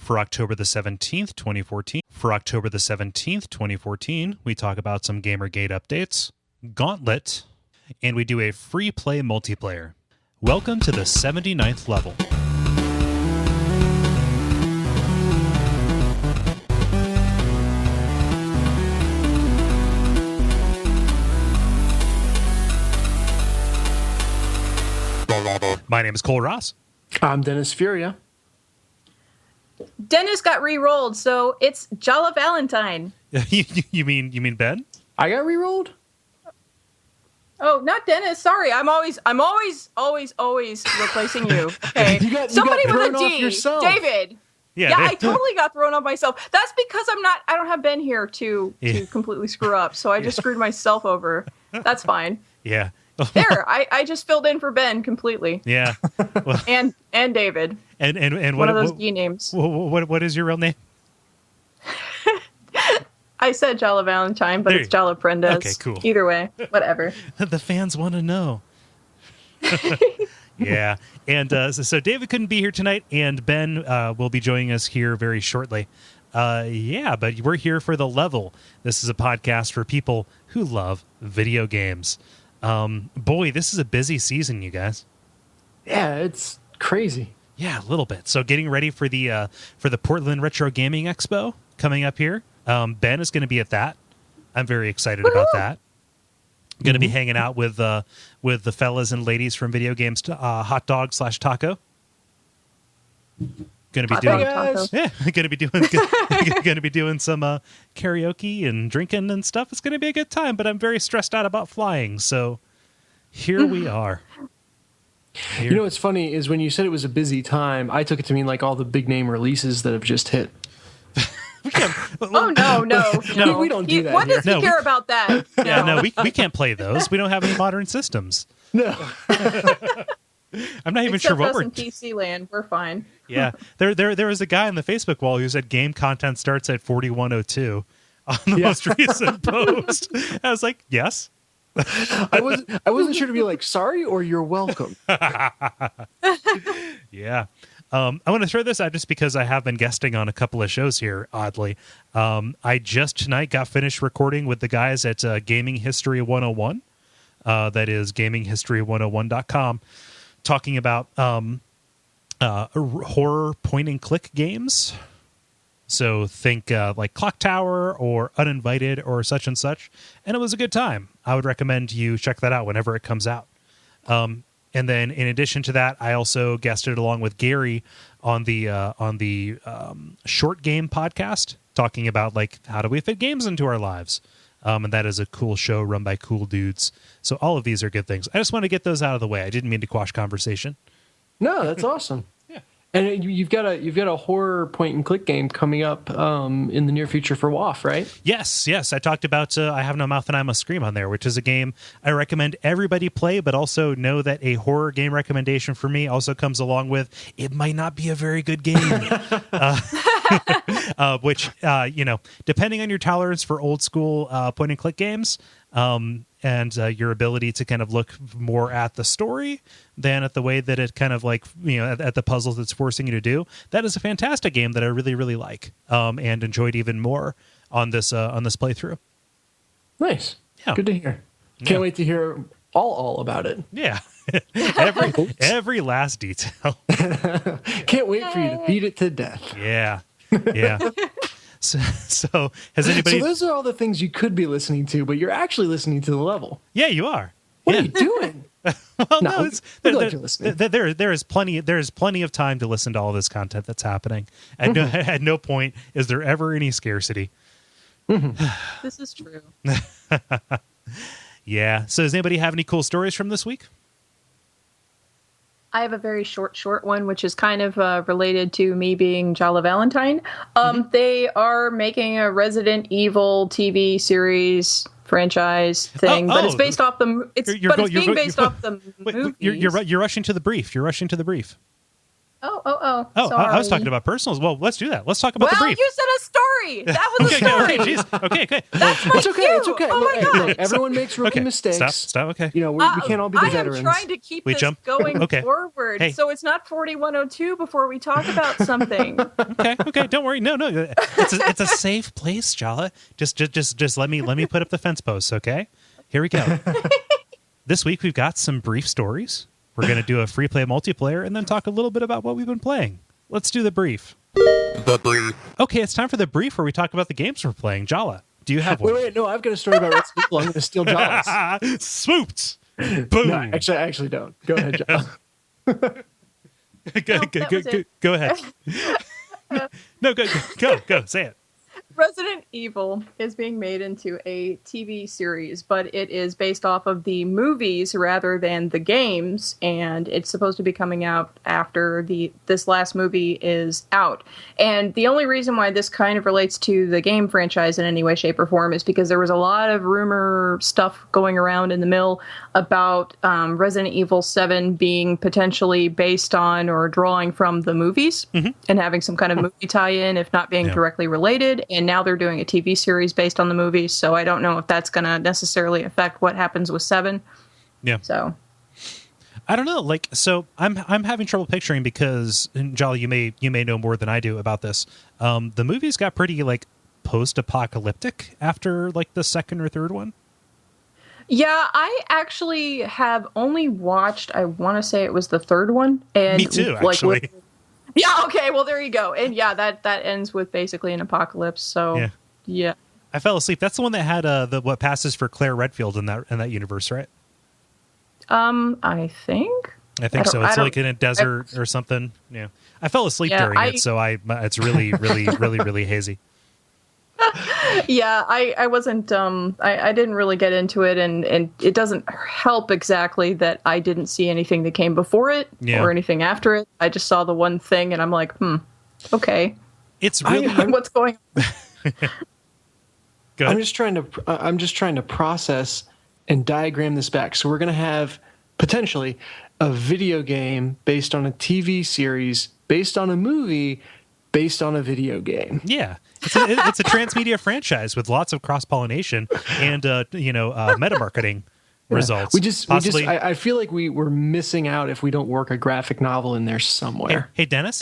For October the 17th, 2014. For October the 17th, 2014, we talk about some GamerGate updates, Gauntlet, and we do a free play multiplayer. Welcome to the 79th level. My name is Cole Ross. I'm Dennis Furia. Dennis got re-rolled, so it's Jala Valentine. you mean Ben? I got re-rolled? Oh, not Dennis. Sorry, I'm always replacing you. Okay, somebody with a D. David. Yeah, I totally got thrown off myself. That's because I don't have Ben here to completely screw up, so I just screwed myself over. That's fine. Yeah. There, I just filled in for Ben completely. Yeah. Well, and David. And one of those D names. What is your real name? I said Jala Valentine, but it's Jala Prendes. Okay, cool. Either way, whatever. The fans want to know. Yeah. And so David couldn't be here tonight, and Ben will be joining us here very shortly. But we're here for The Level. This is a podcast for people who love video games. Boy, this is a busy season, you guys. Yeah, it's crazy. Yeah, a little bit. So getting ready for the Portland Retro Gaming Expo coming up here. Ben is going to be at that. I'm very excited about that. Going to be hanging out with the fellas and ladies from Video Games Hot Dog / Taco. Going to be doing going to be doing some karaoke and drinking and stuff. It's going to be a good time, but I'm very stressed out about flying. So here we are. You know what's funny is when you said it was a busy time, I took it to mean like all the big name releases that have just hit. No. We don't do that. What does he care about that? Yeah, no, we can't play those. We don't have any modern systems. No. I'm not even sure what we're in PC land. We're fine. Yeah, there was a guy on the Facebook wall who said game content starts at 4102 on the most recent post. I was like, yes. I wasn't sure to be like sorry or you're welcome. Yeah. I want to throw this out just because I have been guesting on a couple of shows here, oddly. I just tonight got finished recording with the guys at Gaming History 101. That is gaminghistory101.com, talking about horror point-and-click games. So think like Clock Tower or Uninvited or such and such. And it was a good time. I would recommend you check that out whenever it comes out. And then in addition to that, I also guested along with Gary on the Short Game podcast, talking about like how do we fit games into our lives. And that is a cool show run by cool dudes. So all of these are good things. I just want to get those out of the way. I didn't mean to quash conversation. No, that's awesome. Yeah. And you've got a horror point and click game coming up in the near future for WAF, right? Yes. I talked about I Have No Mouth and I Must Scream on there, which is a game I recommend everybody play, but also know that a horror game recommendation for me also comes along with it might not be a very good game. Which, depending on your tolerance for old school point and click games, and your ability to kind of look more at the story than at the way that it kind of like, at the puzzles it's forcing you to do. That is a fantastic game that I really, really like, and enjoyed even more on this playthrough. Nice. Yeah. Good to hear. Can't wait to hear all about it. Yeah. every last detail. Can't wait for you to beat it to death. Yeah. So has anybody? So those are all the things you could be listening to, but you're actually listening to The Level. Yeah, you are. What are you doing? Well, no, you're listening. There is plenty of time to listen to all this content that's happening. At no point is there ever any scarcity. This is true. Yeah. So does anybody have any cool stories from this week? I have a very short one, which is kind of related to me being Jala Valentine. They are making a Resident Evil TV series franchise thing, but it's based off the. It's being based off the movie. You're rushing to the brief. Oh, Sorry. I was talking about personals. Well, let's do that. Let's talk about the brief. You said a story. That was a story. Okay, jeez. Okay. That's my It's okay. cue. It's okay. Oh my God. Look, everyone makes rookie mistakes. Stop. Okay. You know, we can't all be the I am veterans. trying to keep We this jump? going Okay. forward, Hey. so it's not 4102 before we talk about something. Okay. Don't worry. No. It's a safe place, Jala. Just let me put up the fence posts. Okay. Here we go. This week we've got some brief stories. We're going to do a free play multiplayer and then talk a little bit about what we've been playing. Let's do the brief. Okay, it's time for the brief where we talk about the games we're playing. Jala, do you have one? Wait, no, I've got a story about Resident Evil. I'm going to steal Jala's. Swooped. Boom. No, I actually don't. Go ahead, Jala. Go ahead. No, go. Say it. Resident Evil is being made into a TV series, but it is based off of the movies rather than the games, and it's supposed to be coming out after this last movie is out. And the only reason why this kind of relates to the game franchise in any way, shape, or form is because there was a lot of rumor stuff going around in the mill about Resident Evil 7 being potentially based on or drawing from the movies and having some kind of movie tie-in, if not being directly related. And now they're doing a TV series based on the movies, so I don't know if that's going to necessarily affect what happens with 7. Yeah. So I don't know. Like, so I'm having trouble picturing because, and Jolly, you may know more than I do about this. The movies got pretty like post-apocalyptic after like the second or third one. yeah, I actually have only watched, I want to say it was the third one. And Me too, like, actually. yeah, okay, well, there you go. And yeah, that ends with basically an apocalypse, so yeah. I fell asleep. That's the one that had what passes for Claire Redfield in that universe, right? I think So. It's like in a desert or something. Yeah, I fell asleep during it, so it's really, really, really, really hazy. Yeah, I wasn't I didn't really get into it, and it doesn't help exactly that I didn't see anything that came before it or anything after it. I just saw the one thing and I'm like, okay. It's really what's going on? Go ahead. I'm just trying to process and diagram this back. So we're going to have potentially a video game based on a TV series, based on a movie, based on a video game. Yeah. It's a transmedia franchise with lots of cross-pollination and meta marketing results. I feel like we're missing out if we don't work a graphic novel in there somewhere. Hey Dennis.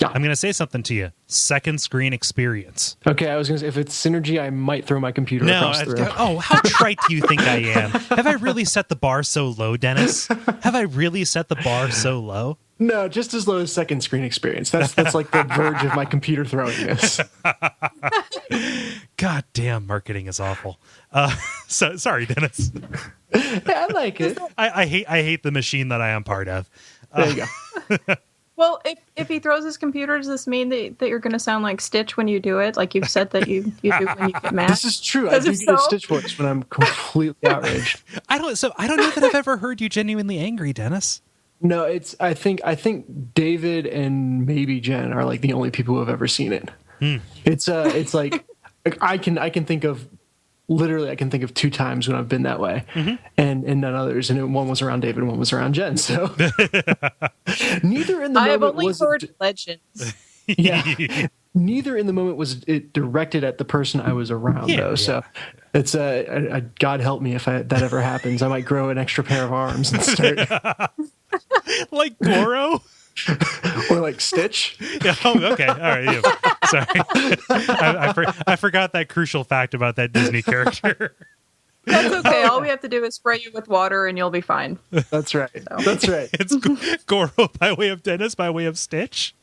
Yeah. I'm going to say something to you. Second screen experience. Okay, I was going to say, if it's synergy, I might throw my computer across the room. Oh, how trite do you think I am? Have I really set the bar so low, Dennis? Have I really set the bar so low? No, just as low as second screen experience. That's like the verge of my computer throwing this. God damn, marketing is awful. So sorry, Dennis. Yeah, I like it. I hate the machine that I am part of. There you go. Well, if he throws his computer, does this mean that you're going to sound like Stitch when you do it? Like you've said that you do when you get mad? This is true. I do get a Stitch voice when I'm completely outraged. I don't know that I've ever heard you genuinely angry, Dennis. No, I think David and maybe Jen are like the only people who have ever seen it. It's like I can think of literally 2 times when I've been that way, and none others. And one was around David, and one was around Jen. So neither in the moment I have only was heard legends. Yeah, neither in the moment was it directed at the person I was around though. Yeah. So it's God help me if that ever happens. I might grow an extra pair of arms and start like Goro. Or like Stitch. Yeah, okay. All right. Yeah. Sorry. I forgot that crucial fact about that Disney character. That's okay. All we have to do is spray you with water and you'll be fine. That's right. So. That's right. It's Goro by way of Dennis, by way of Stitch.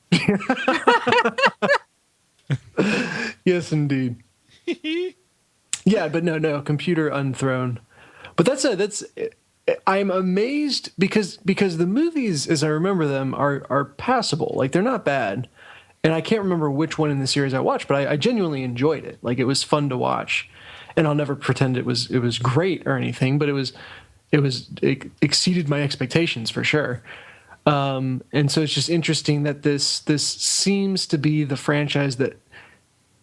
Yes, indeed. Yeah, but no, computer unthrown. But that's I'm amazed because the movies, as I remember them, are passable. Like they're not bad, and I can't remember which one in the series I watched, but I genuinely enjoyed it. Like it was fun to watch, and I'll never pretend it was great or anything, but it exceeded my expectations for sure. And so it's just interesting that this seems to be the franchise that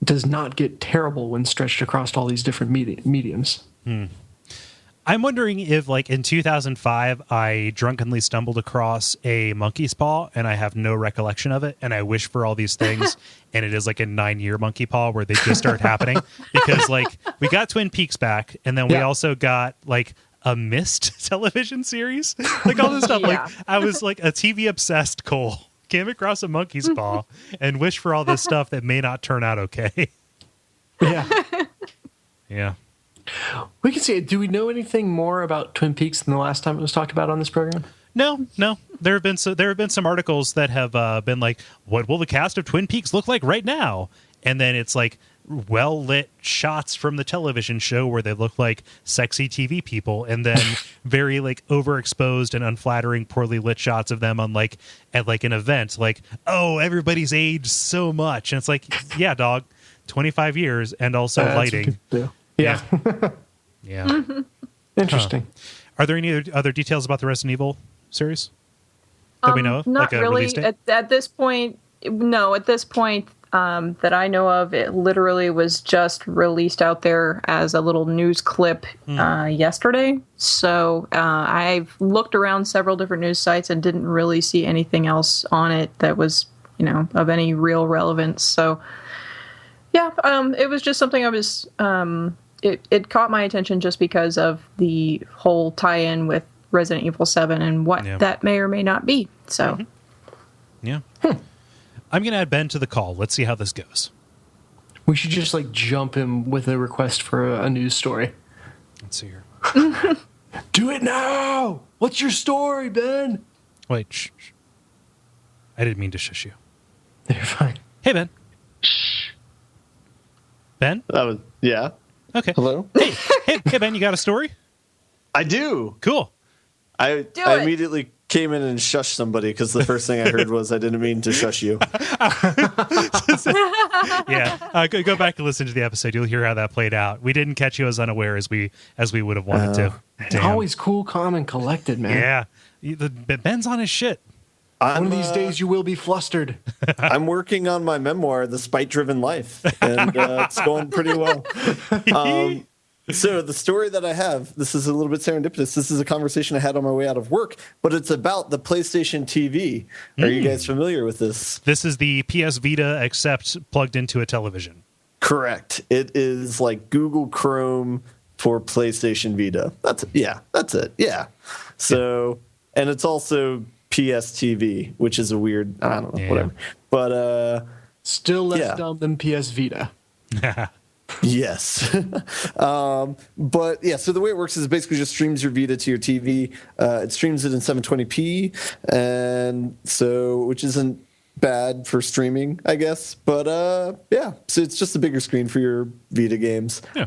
does not get terrible when stretched across all these different mediums. I'm wondering if, like, in 2005, I drunkenly stumbled across a monkey's paw, and I have no recollection of it, and I wish for all these things, and it is like a 9-year monkey paw where they just start happening. Because, like, we got Twin Peaks back, and then we also got, like, a Mist television series. Like, all this stuff. Like, I was, like, a TV-obsessed Cole. Came across a monkey's paw, and wish for all this stuff that may not turn out okay. Yeah. Yeah. We can see it. Do we know anything more about Twin Peaks than the last time it was talked about on this program? No. There have been some articles that have been like, what will the cast of Twin Peaks look like right now? And then it's like well-lit shots from the television show where they look like sexy TV people, and then very like overexposed and unflattering, poorly lit shots of them on like at like an event. Like, oh, everybody's aged so much, and it's like, yeah, dog, 25 years, and also lighting. Yeah. Yeah. Interesting. Are there any other details about the Resident Evil series that we know of? Not like a really. release date? At this point, no. At this point, that I know of, it literally was just released out there as a little news clip yesterday. So I've looked around several different news sites and didn't really see anything else on it that was, of any real relevance. So, yeah, it was just something I was... It caught my attention just because of the whole tie-in with Resident Evil 7 and what that may or may not be. So, yeah. I'm going to add Ben to the call. Let's see how this goes. We should just like jump him with a request for a news story. Let's see here. Do it now! What's your story, Ben? Wait, shh. I didn't mean to shush you. You're fine. Hey, Ben. Shh. Ben? Yeah. Okay. Hello? Hey, Ben, you got a story? I do. Cool. I immediately came in and shushed somebody because the first thing I heard was I didn't mean to shush you. Yeah. Go back and listen to the episode. You'll hear how that played out. We didn't catch you as unaware as we would have wanted to. Damn. Always cool, calm, and collected, man. Yeah. Ben's on his shit. One of these days you will be flustered. I'm working on my memoir, The Spite-Driven Life, and it's going pretty well. So the story that I have, this is a little bit serendipitous. This is a conversation I had on my way out of work, but it's about the PlayStation TV. Are you guys familiar with this? This is the PS Vita, except plugged into a television. Correct. It is like Google Chrome for PlayStation Vita. That's it. Yeah. So, and it's also PS TV, which is a weird, I don't know, whatever. But still less dumb than PS Vita. Yes. But yeah, so the way it works is it basically just streams your Vita to your TV. It streams it in 720p, and so which isn't bad for streaming, I guess. But so it's just a bigger screen for your Vita games. Yeah.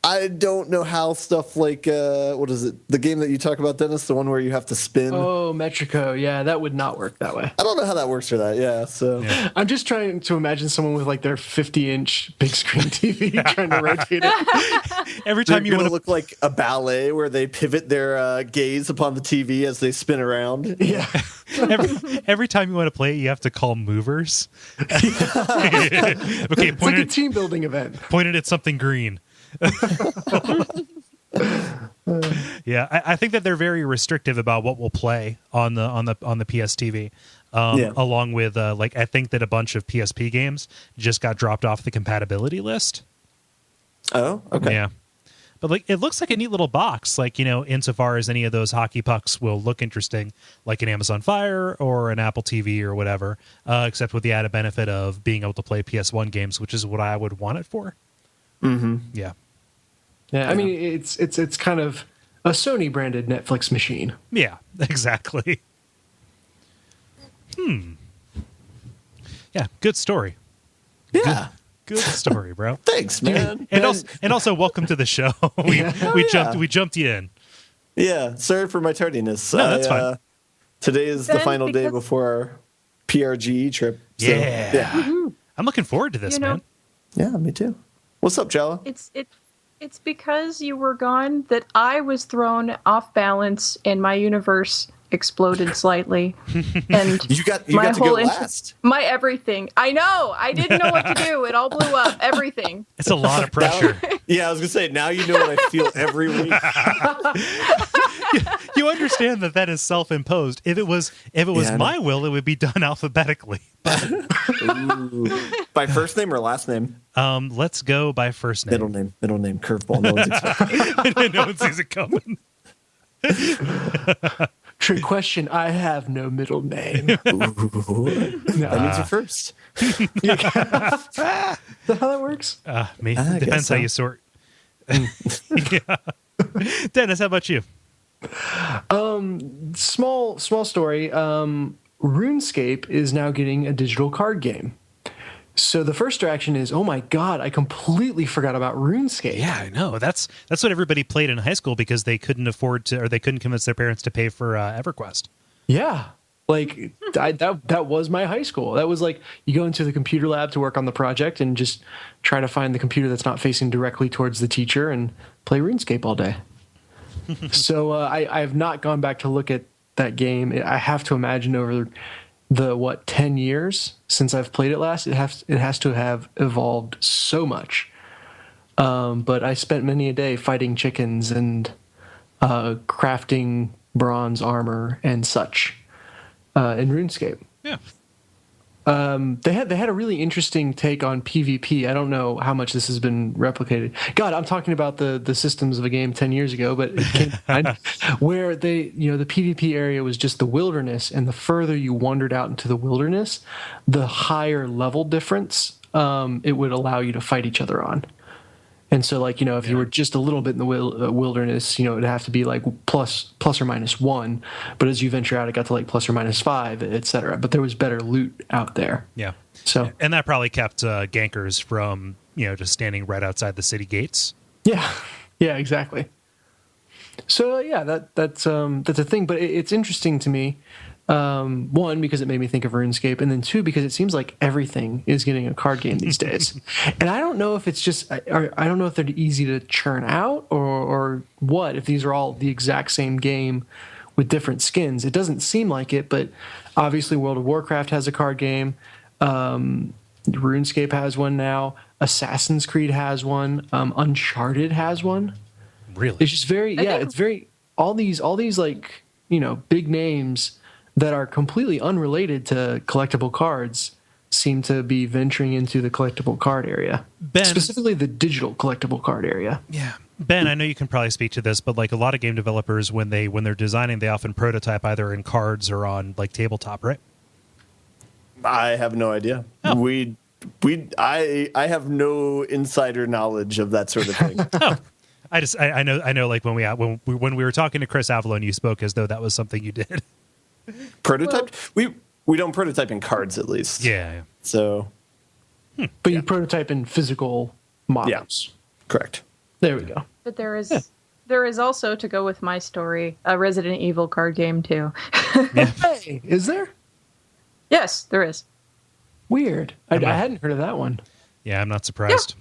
I don't know how stuff like what is it? The game that you talk about, Dennis, the one where you have to spin. Oh, Metrico. Yeah, that would not work that way. I don't know how that works for that. Yeah, so I'm just trying to imagine someone with like their 50-inch big screen TV trying to rotate it. Every time you want to look like a ballet where they pivot their gaze upon the TV as they spin around. Yeah. every time you want to play it, you have to call movers. Okay, it's like a team building event. Pointed at something green. Yeah, I think that they're very restrictive about what we'll play on the PS TV. Along with I think that a bunch of PSP games just got dropped off the compatibility list. Oh, okay. Yeah. But it looks like a neat little box, insofar as any of those hockey pucks will look interesting, like an Amazon Fire or an Apple TV or whatever, except with the added benefit of being able to play PS1 games, which is what I would want it for. Mm-hmm. Yeah. Yeah, I mean, it's kind of a Sony branded Netflix machine. Yeah, exactly. Yeah, good story. Yeah. Good story, bro. Thanks, man. And also welcome to the show. We jumped you in. Yeah, sorry for my tardiness. No, that's fine. Today is the final day before our PRGE trip. So, yeah. I'm looking forward to this, man. Yeah, me too. What's up, Jala? It's because you were gone that I was thrown off balance and my universe exploded slightly, and You got to go last. My everything. I know. I didn't know what to do. It all blew up. Everything. It's a lot of pressure. Yeah, I was gonna say. Now you know what I feel every week. You understand that is self-imposed. If it was my will, it would be done alphabetically. Ooh. By first name or last name? Let's go by first name. Middle name. Curveball. No one's expecting. No one sees it coming. Trick question. I have no middle name. That means you're first. Is that how that works? Depends how you sort. Yeah. Dennis, how about you? Small story. RuneScape is now getting a digital card game. So the first reaction is, oh my God, I completely forgot about RuneScape. Yeah, I know. That's what everybody played in high school because they couldn't afford to, or they couldn't convince their parents to pay for EverQuest. Yeah. Like that was my high school. That was like, you go into the computer lab to work on the project and just try to find the computer that's not facing directly towards the teacher and play RuneScape all day. So I have not gone back to look at that game. I have to imagine over the 10 years since I've played it last, it has to have evolved so much. But I spent many a day fighting chickens and crafting bronze armor and such in RuneScape. Yeah. They had a really interesting take on PvP. I don't know how much this has been replicated. God, I'm talking about the systems of a game 10 years ago, but it came where the PvP area was just the wilderness, and the further you wandered out into the wilderness, the higher level difference it would allow you to fight each other on. And so, like, if you were just a little bit in the wilderness, it'd have to be like plus or minus 1. But as you venture out, it got to like plus or minus 5, etc. But there was better loot out there. Yeah. So, and that probably kept gankers from just standing right outside the city gates. Yeah. Yeah. Exactly. So that's a thing. But it's interesting to me. One, because it made me think of RuneScape, and then two, because it seems like everything is getting a card game these days. And I don't know if it's just, I don't know if they're easy to churn out or what, if these are all the exact same game with different skins. It doesn't seem like it, but obviously World of Warcraft has a card game. RuneScape has one now. Assassin's Creed has one. Uncharted has one. Really? It's just it's very, all these like, big names that are completely unrelated to collectible cards seem to be venturing into the collectible card area. Ben, specifically the digital collectible card area. Yeah. Ben, I know you can probably speak to this, but like a lot of game developers, when they're designing, they often prototype either in cards or on like tabletop, right? I have no idea. Oh. I have no insider knowledge of that sort of thing. Oh. I know like when we were talking to Chris Avalon, you spoke as though that was something you did. Prototyped? We don't prototype in cards, at least. Yeah. So, but you prototype in physical models. Yeah, correct. There we go. But there is also, to go with my story, a Resident Evil card game too. Yeah. Hey, is there? Yes, there is. Weird. I hadn't heard of that one. Yeah, I'm not surprised.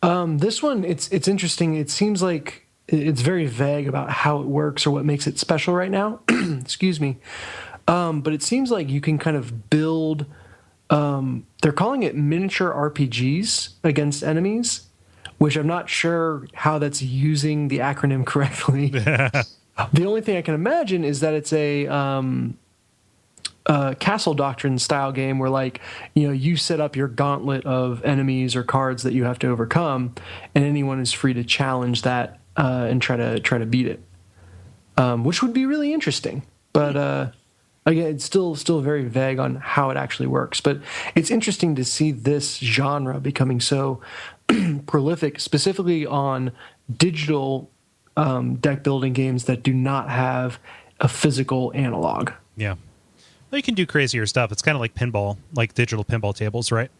Yeah. This one, it's interesting. It seems like it's very vague about how it works or what makes it special right now. Excuse me. But it seems like you can kind of build, they're calling it miniature RPGs against enemies, which I'm not sure how that's using the acronym correctly. The only thing I can imagine is that it's a Castle Doctrine style game where, like, you set up your gauntlet of enemies or cards that you have to overcome, and anyone is free to challenge that and try to beat it, which would be really interesting. But again, it's still very vague on how it actually works. But it's interesting to see this genre becoming so prolific, specifically on digital deck building games that do not have a physical analog. Yeah. Well, you can do crazier stuff. It's kind of like pinball, like digital pinball tables, right?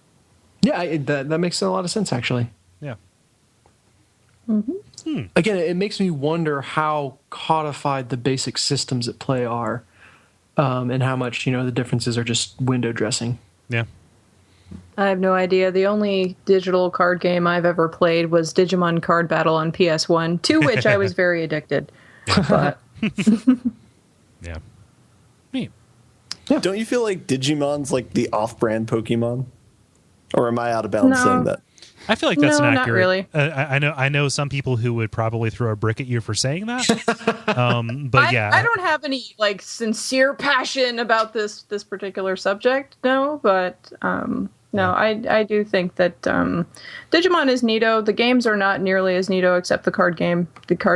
Yeah, that makes a lot of sense, actually. Yeah. Mm-hmm. Again, it makes me wonder how codified the basic systems at play are, and how much, the differences are just window dressing. Yeah. I have no idea. The only digital card game I've ever played was Digimon Card Battle on PS1, to which I was very addicted. But Yeah. Neat. Don't you feel like Digimon's like the off-brand Pokemon? Or am I out of bounds saying that? I feel like that's No, an not accurate. really. I know some people who would probably throw a brick at you for saying that. But yeah, I don't have any like sincere passion about this particular subject. No, but no, I do think that Digimon is neato. The games are not nearly as neato, except the card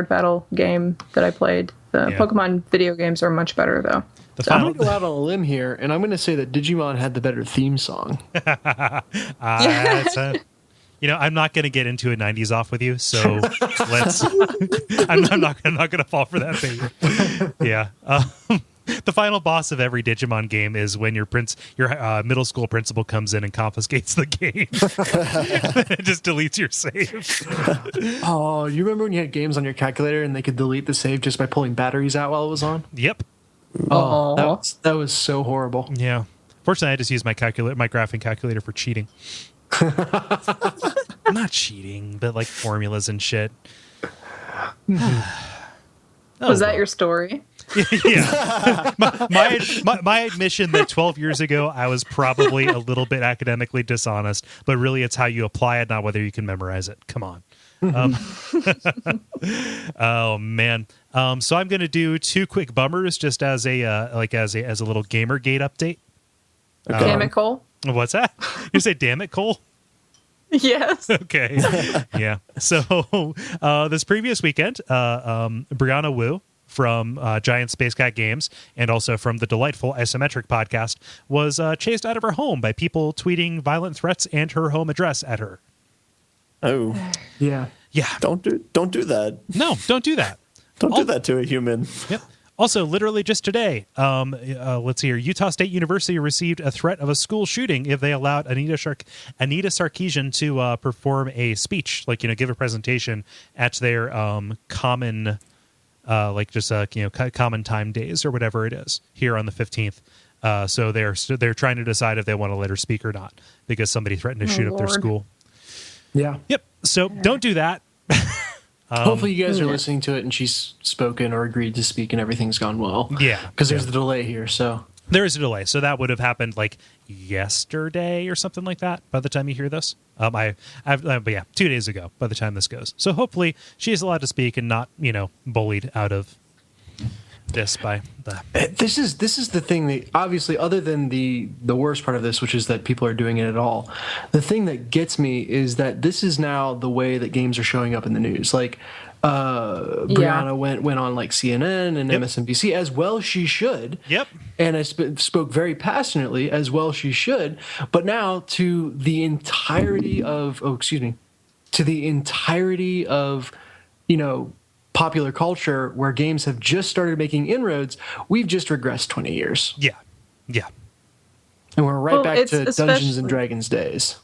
battle game that I played. The Pokemon video games are much better though. I'm going to go out on a limb here, and I'm going to say that Digimon had the better theme song. I'm not going to get into a 90s off with you, so let's. I'm not going to fall for that bait. Yeah. The final boss of every Digimon game is when your middle school principal comes in and confiscates the game. It just deletes your save. Oh, you remember when you had games on your calculator and they could delete the save just by pulling batteries out while it was on? Yep. Oh, that was so horrible. Yeah. Fortunately, I just used my graphing calculator for cheating. Not cheating, but like formulas and shit. Was that your story? Yeah. my admission that 12 years ago I was probably a little bit academically dishonest, but really it's how you apply it, not whether you can memorize it. Come on. Oh man. So I'm going to do 2 quick bummers just as a little GamerGate update. Damn it, Kole. What's that? You say damn it, Kole? Yes. Okay. Yeah. So this previous weekend, Briana Wu from Giant Space Cat Games and also from the delightful Isometric podcast was chased out of her home by people tweeting violent threats and her home address at her. Oh. Yeah. Yeah. Don't do that. No, don't do that. Don't do that to a human. Yep. Also, literally just today, let's see here. Utah State University received a threat of a school shooting if they allowed Anita Sarkeesian to perform a speech, give a presentation at their common, common time days or whatever it is here on the 15th. So they're trying to decide if they want to let her speak or not because somebody threatened to shoot up their school. Yeah. Yep. So don't do that. Hopefully you guys are listening to it and she's spoken or agreed to speak and everything's gone well. Yeah. Because there's the delay here, so. There is a delay. So that would have happened yesterday or something like that by the time you hear this. But yeah, 2 days ago by the time this goes. So hopefully she is allowed to speak and not, bullied out of this by the. This is the thing that obviously, other than the worst part of this, which is that people are doing it at all, the thing that gets me is that this is now the way that games are showing up in the news. Briana went on CNN and MSNBC, as well she should. Yep. And I spoke very passionately, as well she should. But now to the entirety of popular culture where games have just started making inroads, we've just regressed 20 years. Yeah. Yeah. And we're right back to Dungeons and Dragons days.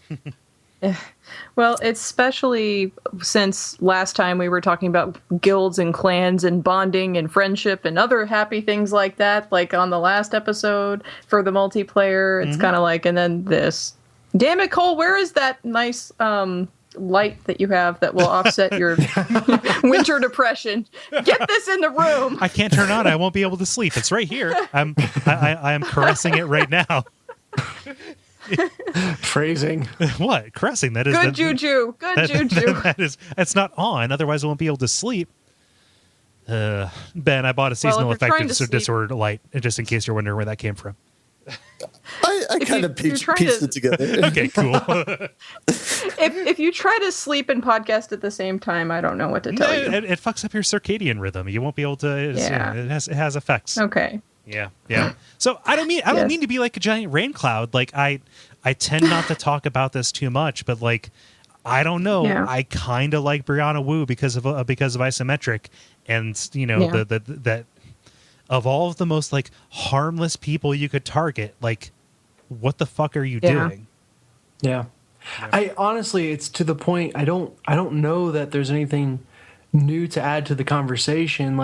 Well, especially since last time we were talking about guilds and clans and bonding and friendship and other happy things like that, like on the last episode for the multiplayer, it's kind of and then this. Damn it, Kole, where is that nice light that you have that will offset your winter depression? Get this in the room. I can't turn on. I won't be able to sleep. It's right here. I am caressing it right now. Phrasing. What? Caressing. That is good juju. Good juju. That's not on. Otherwise I won't be able to sleep. Ben, I bought a seasonal affective disorder light, just in case you're wondering where that came from. I kind of pieced it together. Okay, cool. If you try to sleep and podcast at the same time, I don't know what to tell you. It fucks up your circadian rhythm. You won't be able to. It has effects. Okay. Yeah. So I don't mean to be like a giant rain cloud. I tend not to talk about this too much, but I don't know. Yeah. I kind of like Briana Wu because of Isometric, and that of all of the most harmless people you could target, what the fuck are you doing? Yeah. I honestly, it's to the point. I don't know that there's anything new to add to the conversation.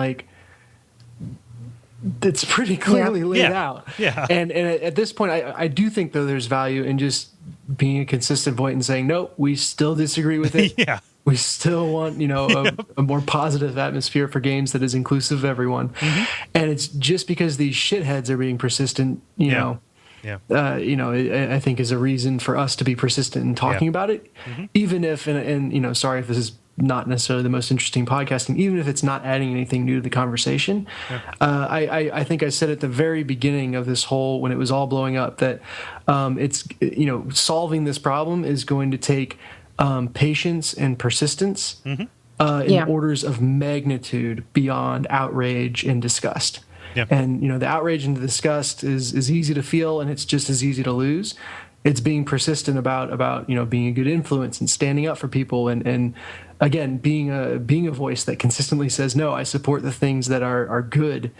It's pretty clearly laid out. Yeah. And at this point, I do think, though, there's value in just being a consistent point and saying, no, we still disagree with it. Yeah. We still want, a more positive atmosphere for games that is inclusive of everyone. And it's just because these shitheads are being persistent, I think is a reason for us to be persistent in talking about it, even if, and sorry if this is not necessarily the most interesting podcasting, even if it's not adding anything new to the conversation. I think I said at the very beginning of this whole, when it was all blowing up, that it's, solving this problem is going to take patience and persistence in orders of magnitude beyond outrage and disgust. And, the outrage and the disgust is easy to feel, and it's just as easy to lose. It's being persistent about being a good influence and standing up for people, and again, being a voice that consistently says, no, I support the things that are good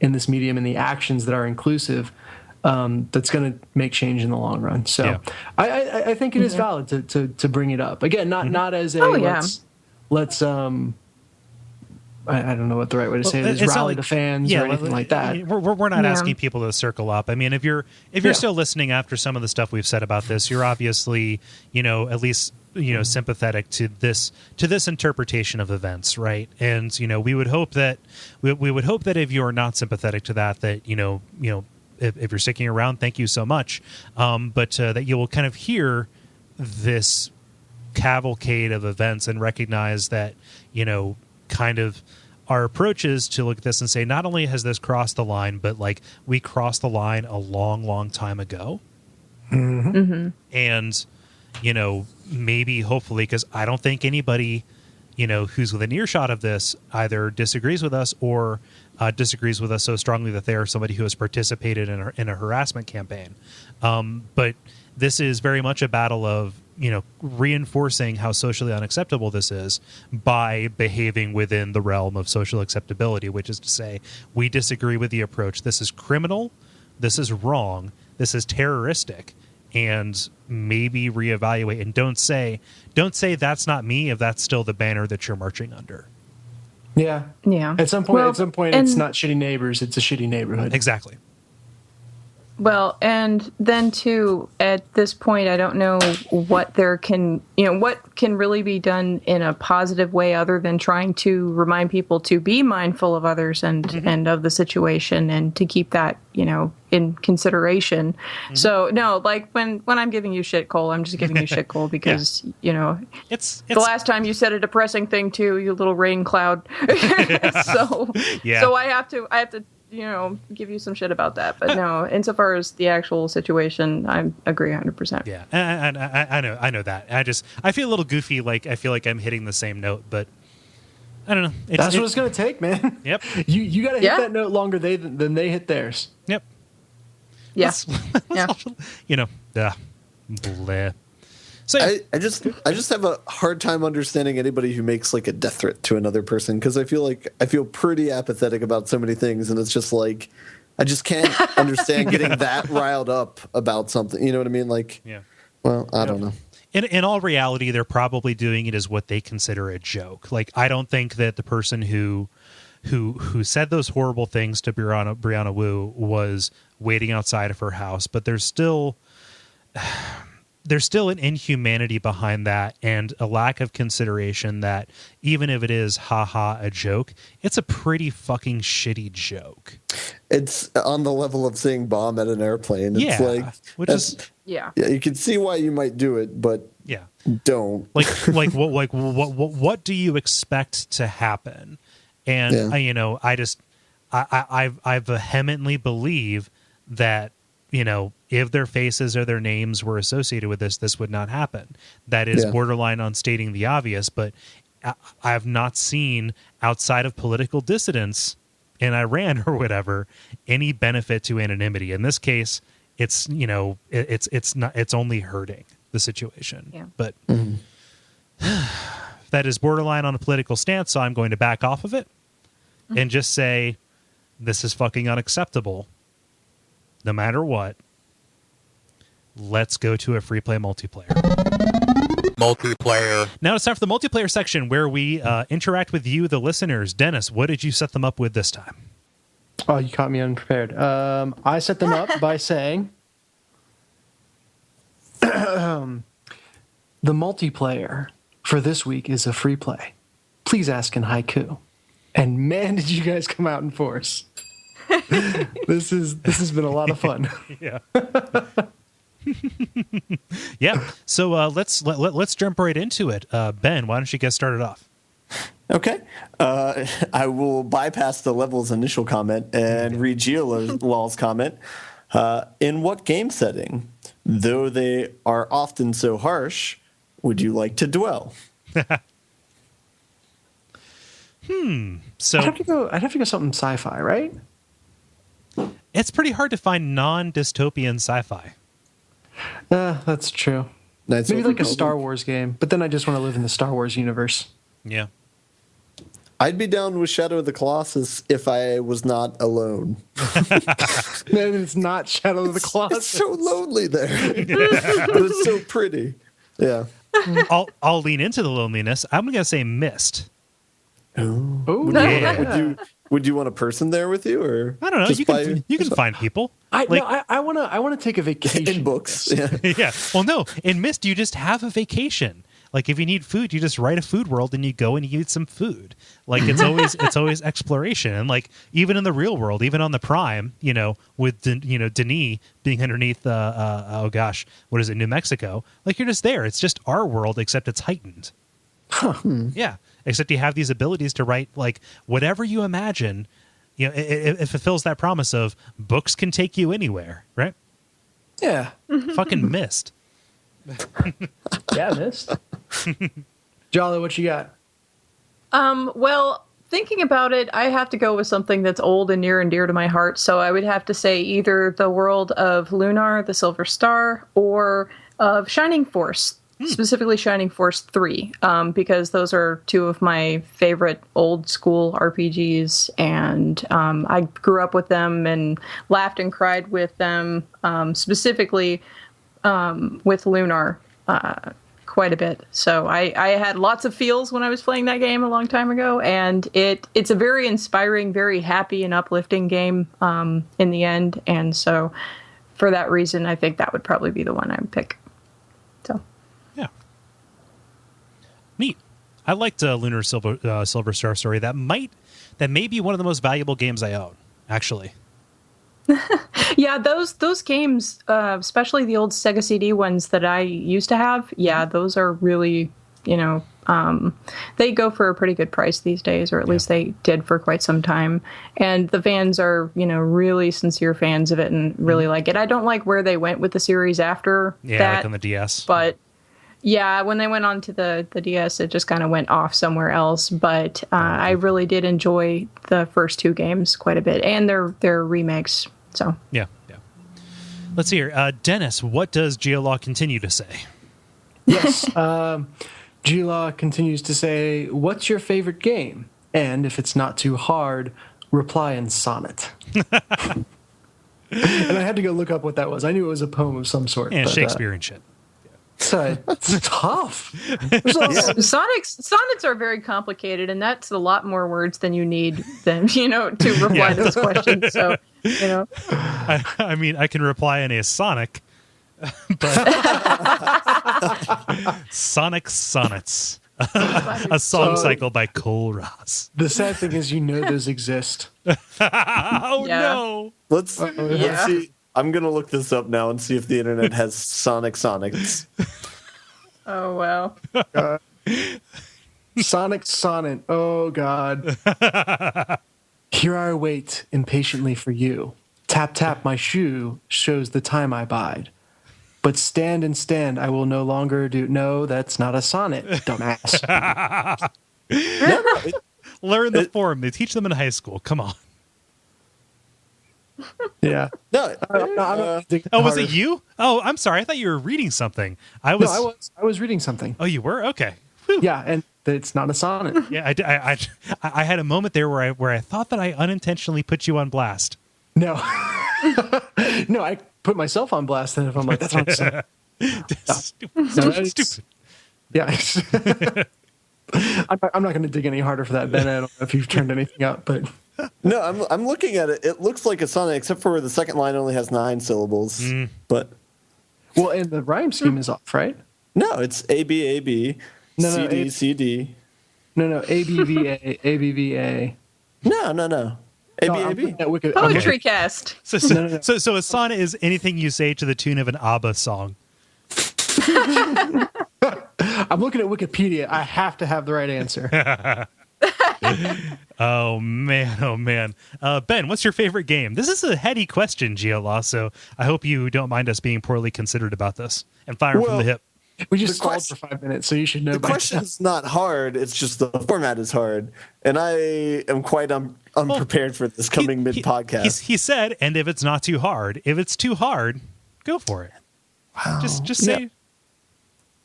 in this medium and the actions that are inclusive. That's going to make change in the long run. So I think it is valid to bring it up. Again, not as a let's I don't know what the right way to say it is, rally the fans or anything like that. We're not asking people to circle up. I mean, if you're still listening after some of the stuff we've said about this, you're obviously, at least, sympathetic to this interpretation of events, right? And, we would hope that if you're not sympathetic to that, if you're sticking around, thank you so much. But that you will kind of hear this cavalcade of events and recognize that, kind of our approach is to look at this and say, not only has this crossed the line, but like we crossed the line a long, long time ago. And, maybe hopefully, because I don't think anybody, who's within earshot of this either disagrees with us or disagrees with us so strongly that they are somebody who has participated in a harassment campaign. But this is very much a battle of, reinforcing how socially unacceptable this is by behaving within the realm of social acceptability, which is to say, we disagree with the approach. This is criminal. This is wrong. This is terroristic. And maybe reevaluate, and don't say that's not me if that's still the banner that you're marching under. Yeah. At some point, it's not shitty neighbors; it's a shitty neighborhood. Exactly. Well, and then too, at this point, I don't know what what can really be done in a positive way other than trying to remind people to be mindful of others and of the situation and to keep that, in consideration. So no, like when I'm giving you shit, Kole, I'm just giving you shit, Kole, because, it's the last time you said a depressing thing too, you little rain cloud. So I have to give you some shit about that. But no, insofar as the actual situation, I agree 100%. Yeah, and I know that. I feel a little goofy. Like I feel like I'm hitting the same note, but I don't know. That's what it's going to take, man. Yep. You got to hit that note longer than they hit theirs. Yep. Yeah. Bleh. So I just have a hard time understanding anybody who makes like a death threat to another person, because I feel pretty apathetic about so many things, and it's just like I just can't understand getting that riled up about something. You know what I mean? Like, well, I don't know. In all reality, they're probably doing it as what they consider a joke. Like, I don't think that the person who said those horrible things to Briana Wu was waiting outside of her house, but there's still an inhumanity behind that and a lack of consideration that even if it is a joke, it's a pretty fucking shitty joke. It's on the level of saying bomb at an airplane. It's yeah, you can see why you might do it, but don't. What do you expect to happen? And I vehemently believe that, if their faces or their names were associated with this would not happen. That is borderline on stating the obvious, but I have not seen, outside of political dissidents in Iran or whatever, any benefit to anonymity. In this case, it's only hurting the situation. Yeah. But that is borderline on a political stance, so I'm going to back off of it and just say this is fucking unacceptable. No matter what, let's go to a free play multiplayer. Now it's time for the multiplayer section where we interact with you, the listeners. Dennis, what did you set them up with this time? Oh, you caught me unprepared. I set them up by saying the multiplayer for this week is a free play. Please ask in haiku. And man, did you guys come out in force. This has been a lot of fun. Yeah. Yeah. So let's jump right into it. Ben, why don't you get started off? Okay. I will bypass the level's initial comment and read Giola's comment. In what game setting, though they are often so harsh, would you like to dwell? So I'd have to go something sci-fi, right? it's pretty hard to find non-dystopian sci-fi. That's true. Maybe like a Star Wars game, but then I just want to live in the Star Wars universe. Yeah. I'd be down with Shadow of the Colossus if I was not alone. Man, it's not Shadow of the Colossus. It's so lonely there. But it's so pretty. Yeah. I'll lean into the loneliness. I'm going to say Myst. Oh, Yeah. Would you want a person there with you, or I don't know. just You can find people. I want to take a vacation. in books? Yeah. Yeah. Well, no. In Myst, you just have a vacation. Like if you need food, you just write a food world and you go and you eat some food. Like it's always exploration. And like even in the real world, even on the Prime, with Denis being underneath what is it, New Mexico? Like you're just there. It's just our world except it's heightened. Yeah. Except you have these abilities to write like whatever you imagine. It fulfills that promise of books can take you anywhere, right? Yeah. Fucking Myst. Yeah, Myst. Jala, what you got? Well, thinking about it, I have to go with something that's old and near and dear to my heart. So I would have to say either the world of Lunar, the Silver Star, or of Shining Force, specifically Shining Force 3, because those are two of my favorite old school RPGs, and I grew up with them and laughed and cried with them, specifically with Lunar quite a bit. So I had lots of feels when I was playing that game a long time ago, and it's a very inspiring, very happy and uplifting game in the end. And so for that reason, I think that would probably be the one I would pick. So yeah, neat. I liked Lunar Silver Star Story. That may be one of the most valuable games I own, actually. Yeah, those games, especially the old Sega CD ones that I used to have, yeah, those are really, they go for a pretty good price these days, or at least they did for quite some time. And the fans are, really sincere fans of it and really like it. I don't like where they went with the series after that. Like on the DS. But yeah, when they went on to the DS, it just kind of went off somewhere else. But I really did enjoy the first two games quite a bit, and their remakes. So yeah. Let's see here. Dennis, what does Geolaw continue to say? Yes. Geolaw continues to say, what's your favorite game? And if it's not too hard, reply in sonnet. And I had to go look up what that was. I knew it was a poem of some sort. And but, Shakespeare and shit. So it's tough. Sonnets are very complicated, and that's a lot more words than you need to reply to those questions. So I mean, I can reply in a Sonic, but Sonic Sonnets, a song cycle by Cole Ross. The sad thing is, those exist. No! Let's see. I'm gonna look this up now and see if the internet has Sonnets. Oh wow! Sonic Sonnet. Oh God! Here I wait impatiently for you. Tap tap my shoe shows the time I bide. But stand and stand, I will no longer do. No, that's not a sonnet, dumbass. Learn the form. They teach them in high school. Come on. Yeah. No. Was it you? Oh, I'm sorry. I thought you were reading something. I was reading something. Oh, you were? Okay. Whew. Yeah, and it's not a sonnet. Yeah, I had a moment there where I thought that I unintentionally put you on blast. No. No, I put myself on blast, and if I'm like, that's not a sonnet. Stupid. Yeah. I'm not going to dig any harder for that, Ben. I don't know if you've turned anything up, but... No, I'm looking at it. It looks like a sonnet, except for the second line only has 9 syllables. But well, and the rhyme scheme is off, right? No, it's A B A B, No, CD, CD. No, ABVA, ABVA. No. No, ABAB. Poetry cast. So a sonnet is anything you say to the tune of an ABBA song. I'm looking at Wikipedia. I have to have the right answer. Oh man. Ben, what's your favorite game? This is a heady question, Jala, so I hope you don't mind us being poorly considered about this and firing from the hip. We just stalled for 5 minutes, so you should know. The question's not hard. It's just the format is hard, and I am quite unprepared for this coming mid podcast. He said, and if it's not too hard, if it's too hard, go for it. Wow. Just say,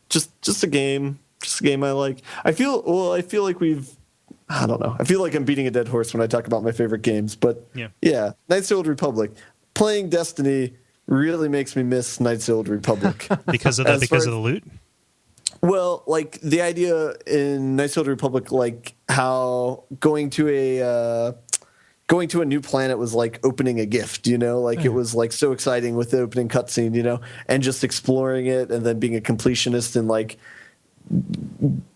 just a game I like. I feel like I don't know. I feel like I'm beating a dead horse when I talk about my favorite games, but yeah, Knights of the Old Republic. Playing Destiny really makes me miss Knights of the Old Republic because of the loot. Well, like the idea in Knights of the Old Republic, like how going to a new planet was like opening a gift, like it was like so exciting with the opening cutscene, and just exploring it and then being a completionist and like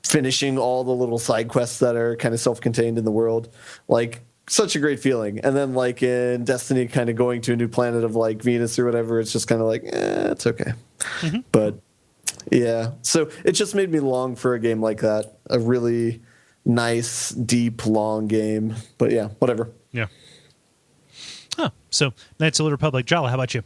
finishing all the little side quests that are kind of self-contained in the world, like such a great feeling. And then like in Destiny, kind of going to a new planet of like Venus or whatever, it's just kind of like, it's okay. Mm-hmm. But yeah, so it just made me long for a game like that, a really nice, deep, long game. But yeah, whatever. Yeah. Oh, so Knights of the Republic. Jala, how about you?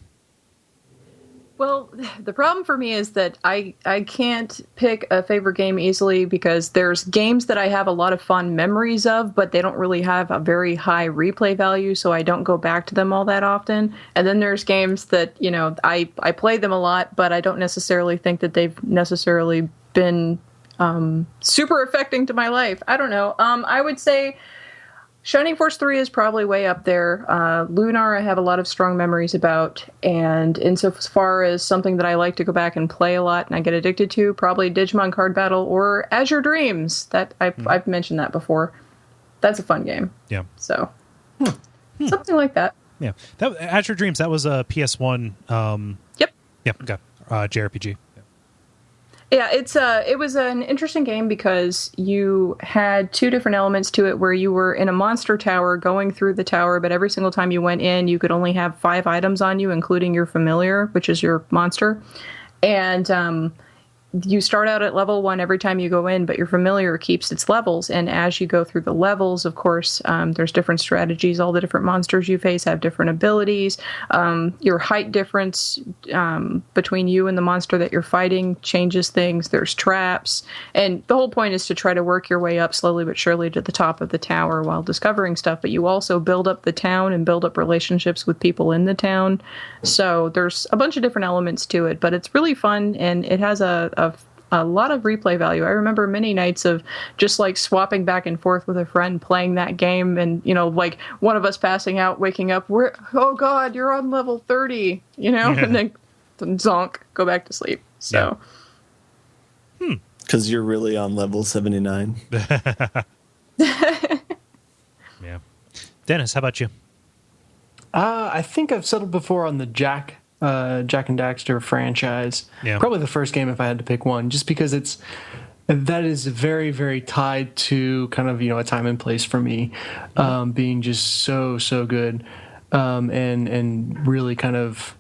Well, the problem for me is that I can't pick a favorite game easily because there's games that I have a lot of fond memories of, but they don't really have a very high replay value, so I don't go back to them all that often. And then there's games that, I play them a lot, but I don't necessarily think that they've necessarily been super affecting to my life. I don't know. I would say Shining Force 3 is probably way up there. Lunar I have a lot of strong memories about, and insofar as something that I like to go back and play a lot and I get addicted to, probably Digimon Card Battle or Azure Dreams. That I've mentioned that before. That's a fun game. Yeah. So something like that. Yeah. That Azure Dreams, that was a PS1 Yep. Okay. JRPG. Yeah, it was an interesting game because you had two different elements to it where you were in a monster tower going through the tower, but every single time you went in, you could only have 5 items on you, including your familiar, which is your monster. And you start out at level 1 every time you go in, but your familiar keeps its levels. And as you go through the levels, of course, there's different strategies. All the different monsters you face have different abilities. Your height difference between you and the monster that you're fighting changes things. There's traps. And the whole point is to try to work your way up slowly but surely to the top of the tower while discovering stuff. But you also build up the town and build up relationships with people in the town. So there's a bunch of different elements to it, but it's really fun, and it has a lot of replay value. I remember many nights of just like swapping back and forth with a friend playing that game, and like one of us passing out, waking up, oh god, you're on level 30, and then zonk, go back to sleep. So because you're really on level 79. Yeah. Dennis, how about you? I think I've settled before on the Jack and Daxter franchise. Yeah. Probably the first game if I had to pick one, just because that is very, very tied to kind of, a time and place for me, being just so good, and really kind of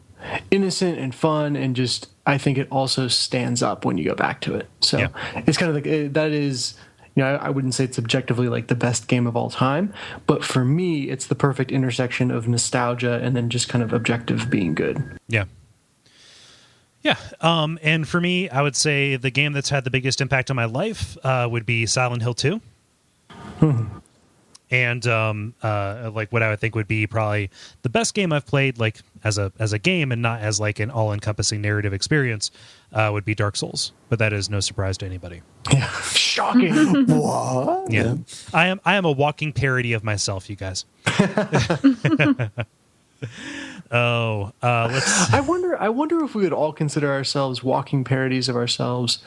innocent and fun, and just I think it also stands up when you go back to it. So it's kind of like that is. I wouldn't say it's objectively like the best game of all time, but for me, it's the perfect intersection of nostalgia and then just kind of objective being good. Yeah. Yeah. And for me, I would say the game that's had the biggest impact on my life would be Silent Hill 2. And like what I would think would be probably the best game I've played, like as a game and not as like an all-encompassing narrative experience, would be Dark Souls. But that is no surprise to anybody. Yeah, shocking. What? Yeah, I am a walking parody of myself, you guys. Let's. I wonder if we would all consider ourselves walking parodies of ourselves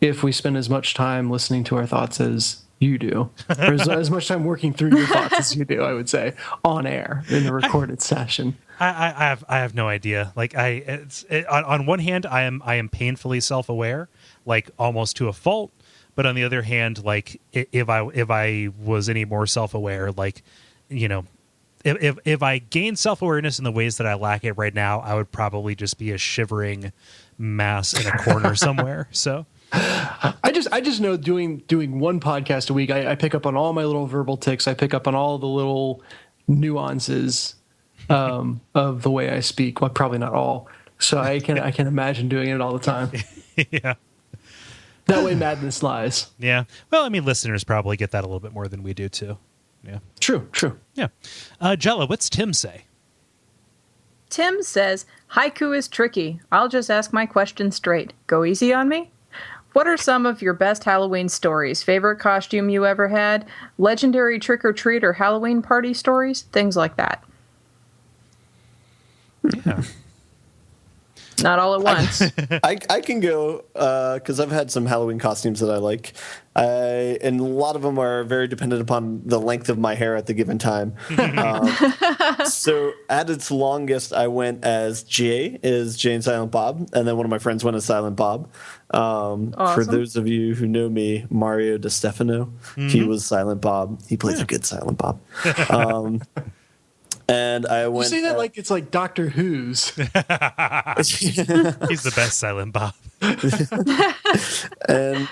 if we spend as much time listening to our thoughts as you do, or as much time working through your thoughts as you do. I would say on air in the recorded session. I have no idea. Like on one hand, I am painfully self-aware, like almost to a fault, But on the other hand, like if I was any more self-aware, like, you know, if I gained self-awareness in the ways that I lack it right now, I would probably just be a shivering mass in a corner somewhere. So I just know doing one podcast a week, I pick up on all my little verbal tics. I pick up on all the little nuances of the way I speak. Well, probably not all. So I can imagine doing it all the time. yeah. That way madness lies. Yeah. Well, I mean, listeners probably get that a little bit more than we do too. Yeah. True. Yeah. Jala, what's Tim say? Tim says, haiku is tricky. I'll just ask my question straight. Go easy on me? What are some of your best Halloween stories? Favorite costume you ever had? Legendary trick-or-treat or Halloween party stories? Things like that. Yeah. Not all at once. I can go because I've had some Halloween costumes that I like. And a lot of them are very dependent upon the length of my hair at the given time. So at its longest, I went as Jay and Silent Bob. And then one of my friends went as Silent Bob. Awesome. For those of you who know me, Mario DeStefano, he was Silent Bob. He plays a good Silent Bob. And I went. You say that like it's like Doctor Who's. He's the best Silent Bob. And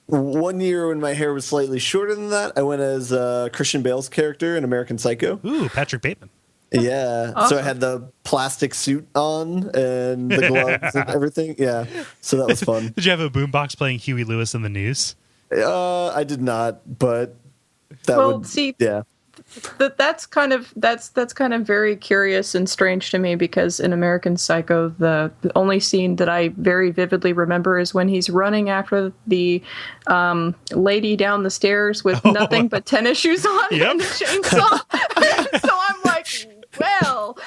one year when my hair was slightly shorter than that, I went as Christian Bale's character in American Psycho. Ooh, Patrick Bateman. Yeah. Awesome. So I had the plastic suit on and the gloves and everything. Yeah. So that was fun. Did you have a boombox playing Huey Lewis in the news? I did not, but that would. See, yeah. that's kind of very curious and strange to me because in American Psycho, the only scene that I very vividly remember is when he's running after the lady down the stairs with nothing but tennis shoes on and the chainsaw. So I'm like, well,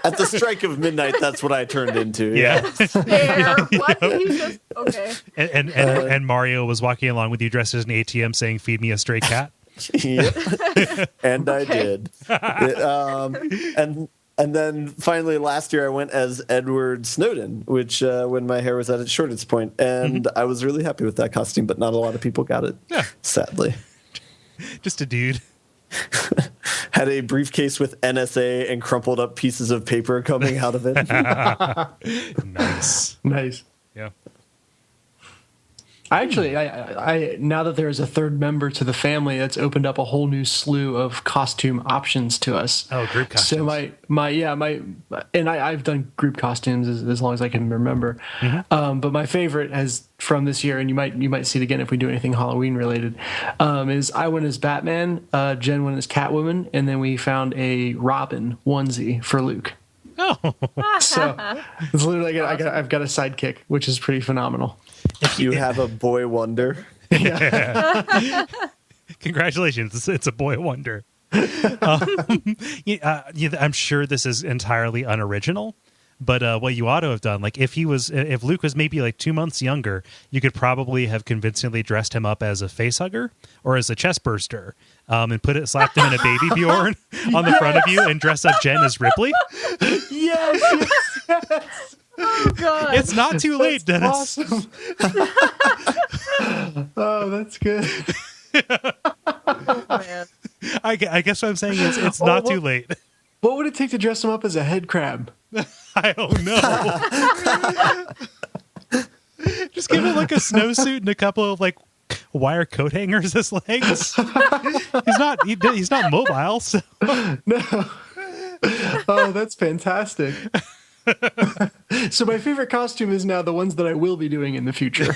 at the strike of midnight, that's what I turned into. Yeah. there. What did he just? Okay. And Mario was walking along with you dressed as an ATM saying, "Feed me a stray cat." Yep. And I did. And then finally last year I went as Edward Snowden, which when my hair was at its shortest point, and I was really happy with that costume, but not a lot of people got it. Yeah. Sadly. Just a dude. Had a briefcase with NSA and crumpled up pieces of paper coming out of it. Nice. Yeah. Actually, I now that there is a third member to the family, that's opened up a whole new slew of costume options to us. Oh, group costumes. So I've done group costumes as long as I can remember. But my favorite has from this year, and you might see it again if we do anything Halloween related, is I went as Batman, Jen went as Catwoman, and then we found a Robin onesie for Luke. Oh. So it's literally I've got a sidekick, which is pretty phenomenal. If you have a boy wonder. Congratulations. It's a boy wonder. I'm sure this is entirely unoriginal, but what you ought to have done, like if Luke was maybe like 2 months younger, you could probably have convincingly dressed him up as a face hugger or as a chest burster, and slapped him in a baby Bjorn on the front of you and dress up Jen as Ripley. Yes. Oh God! It's not too late, Dennis. Awesome. Oh, that's good. Oh, man. I guess what I'm saying is it's not too late. What would it take to dress him up as a head crab? I don't know. Just give him like a snowsuit and a couple of like wire coat hangers as legs. He's not mobile. So. No. Oh, that's fantastic. So my favorite costume is now the ones that I will be doing in the future.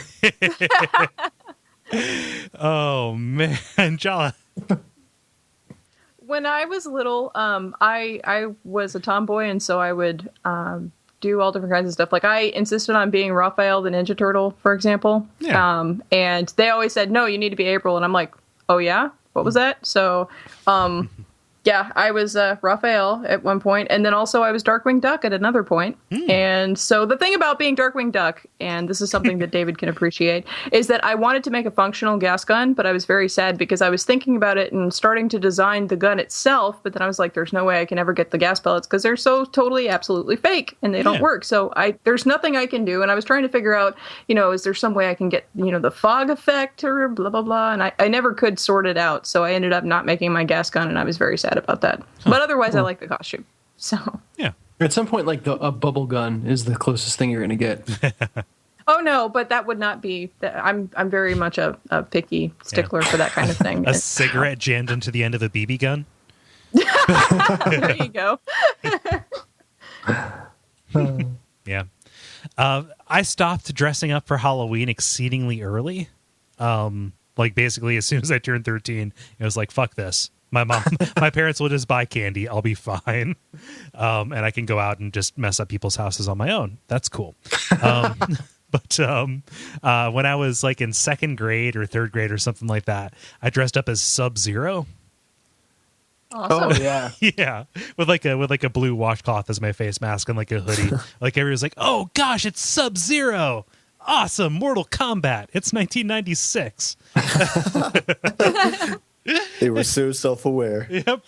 Oh man, Jala. When I was little, I was a tomboy, and so I would do all different kinds of stuff. Like I insisted on being Raphael the Ninja Turtle, for example. Yeah. And they always said, "No, you need to be April," and I'm like, "Oh yeah, what was that?" So, Yeah, I was Raphael at one point, and then also I was Darkwing Duck at another point. And so the thing about being Darkwing Duck, and this is something that David can appreciate, is that I wanted to make a functional gas gun, but I was very sad because I was thinking about it and starting to design the gun itself, but then I was like, there's no way I can ever get the gas pellets because they're so totally, absolutely fake, and they don't work. So there's nothing I can do, and I was trying to figure out, is there some way I can get, the fog effect or blah, blah, blah, and I never could sort it out, so I ended up not making my gas gun, and I was very sad about that. But otherwise, I like the costume. So yeah, at some point, like a bubble gun is the closest thing you're going to get. Oh no, but that would not be. I'm very much a picky stickler for that kind of thing. A cigarette jammed into the end of a BB gun. There you go. Yeah, I stopped dressing up for Halloween exceedingly early. Like basically, as soon as I turned 13, it was like, fuck this. My parents will just buy candy. I'll be fine. And I can go out and just mess up people's houses on my own. That's cool. But when I was like in second grade or third grade or something like that, I dressed up as Sub-Zero. Awesome. Oh yeah, Yeah, with like a blue washcloth as my face mask and like a hoodie. Like everyone's like, "Oh gosh, it's Sub-Zero! Awesome, Mortal Kombat! It's 1996." They were so self-aware. Yep.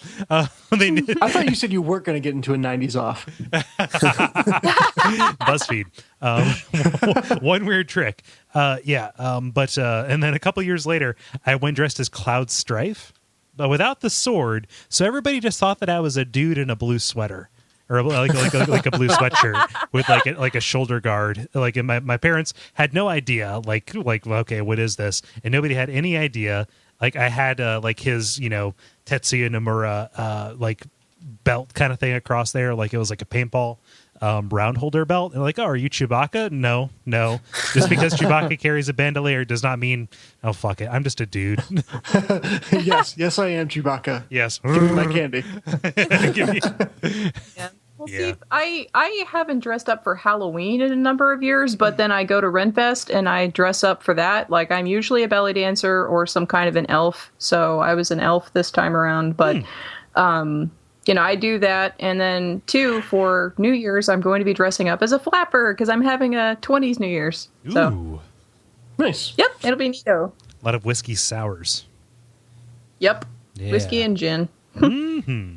They knew. I thought you said you weren't going to get into a '90s off. BuzzFeed. One weird trick. But and then a couple years later, I went dressed as Cloud Strife, but without the sword. So everybody just thought that I was a dude in a blue sweater. Or like a blue sweatshirt with like a shoulder guard. Like, and my parents had no idea. Like okay, what is this? And nobody had any idea. Like I had like his Tetsuya Nomura like belt kind of thing across there. Like it was like a paintball round holder belt. And like, oh, are you Chewbacca? No. Just because Chewbacca carries a bandolier does not mean, oh fuck it, I'm just a dude. yes, I am Chewbacca. Yes, Give me my candy. Yeah. Well, see, I haven't dressed up for Halloween in a number of years, but then I go to Renfest and I dress up for that. Like I'm usually a belly dancer or some kind of an elf. So I was an elf this time around, but I do that. And then too, for New Year's, I'm going to be dressing up as a flapper because I'm having a 20s New Year's. So Ooh. Nice. Yep, it'll be neato. A lot of whiskey sours. Yep, Yeah. whiskey and gin. Mm-hmm.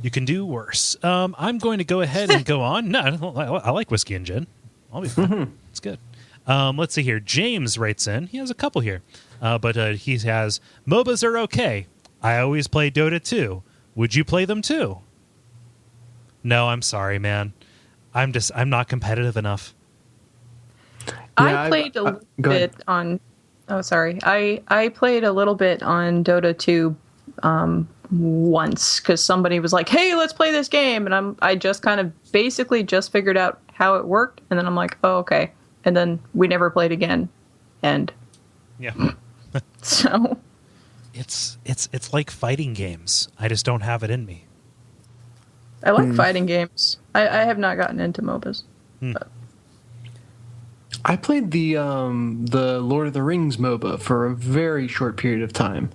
You can do worse. I'm going to go ahead and go on. No, I like whiskey and gin. I'll be fine. Mm-hmm. It's good. Let's see here. James writes in. He has a couple here. But he has, MOBAs are okay. I always play Dota 2. Would you play them too? No, I'm sorry, man. I'm not competitive enough. I played a little bit on... Oh, sorry. I played a little bit on Dota 2 once because somebody was like, hey, let's play this game, and I just kind of basically just figured out how it worked, and then I'm like, oh, okay, and then we never played again. And yeah. So it's like fighting games. I just don't have it in me. I like fighting games. I have not gotten into MOBAs. But. I played the Lord of the Rings MOBA for a very short period of time.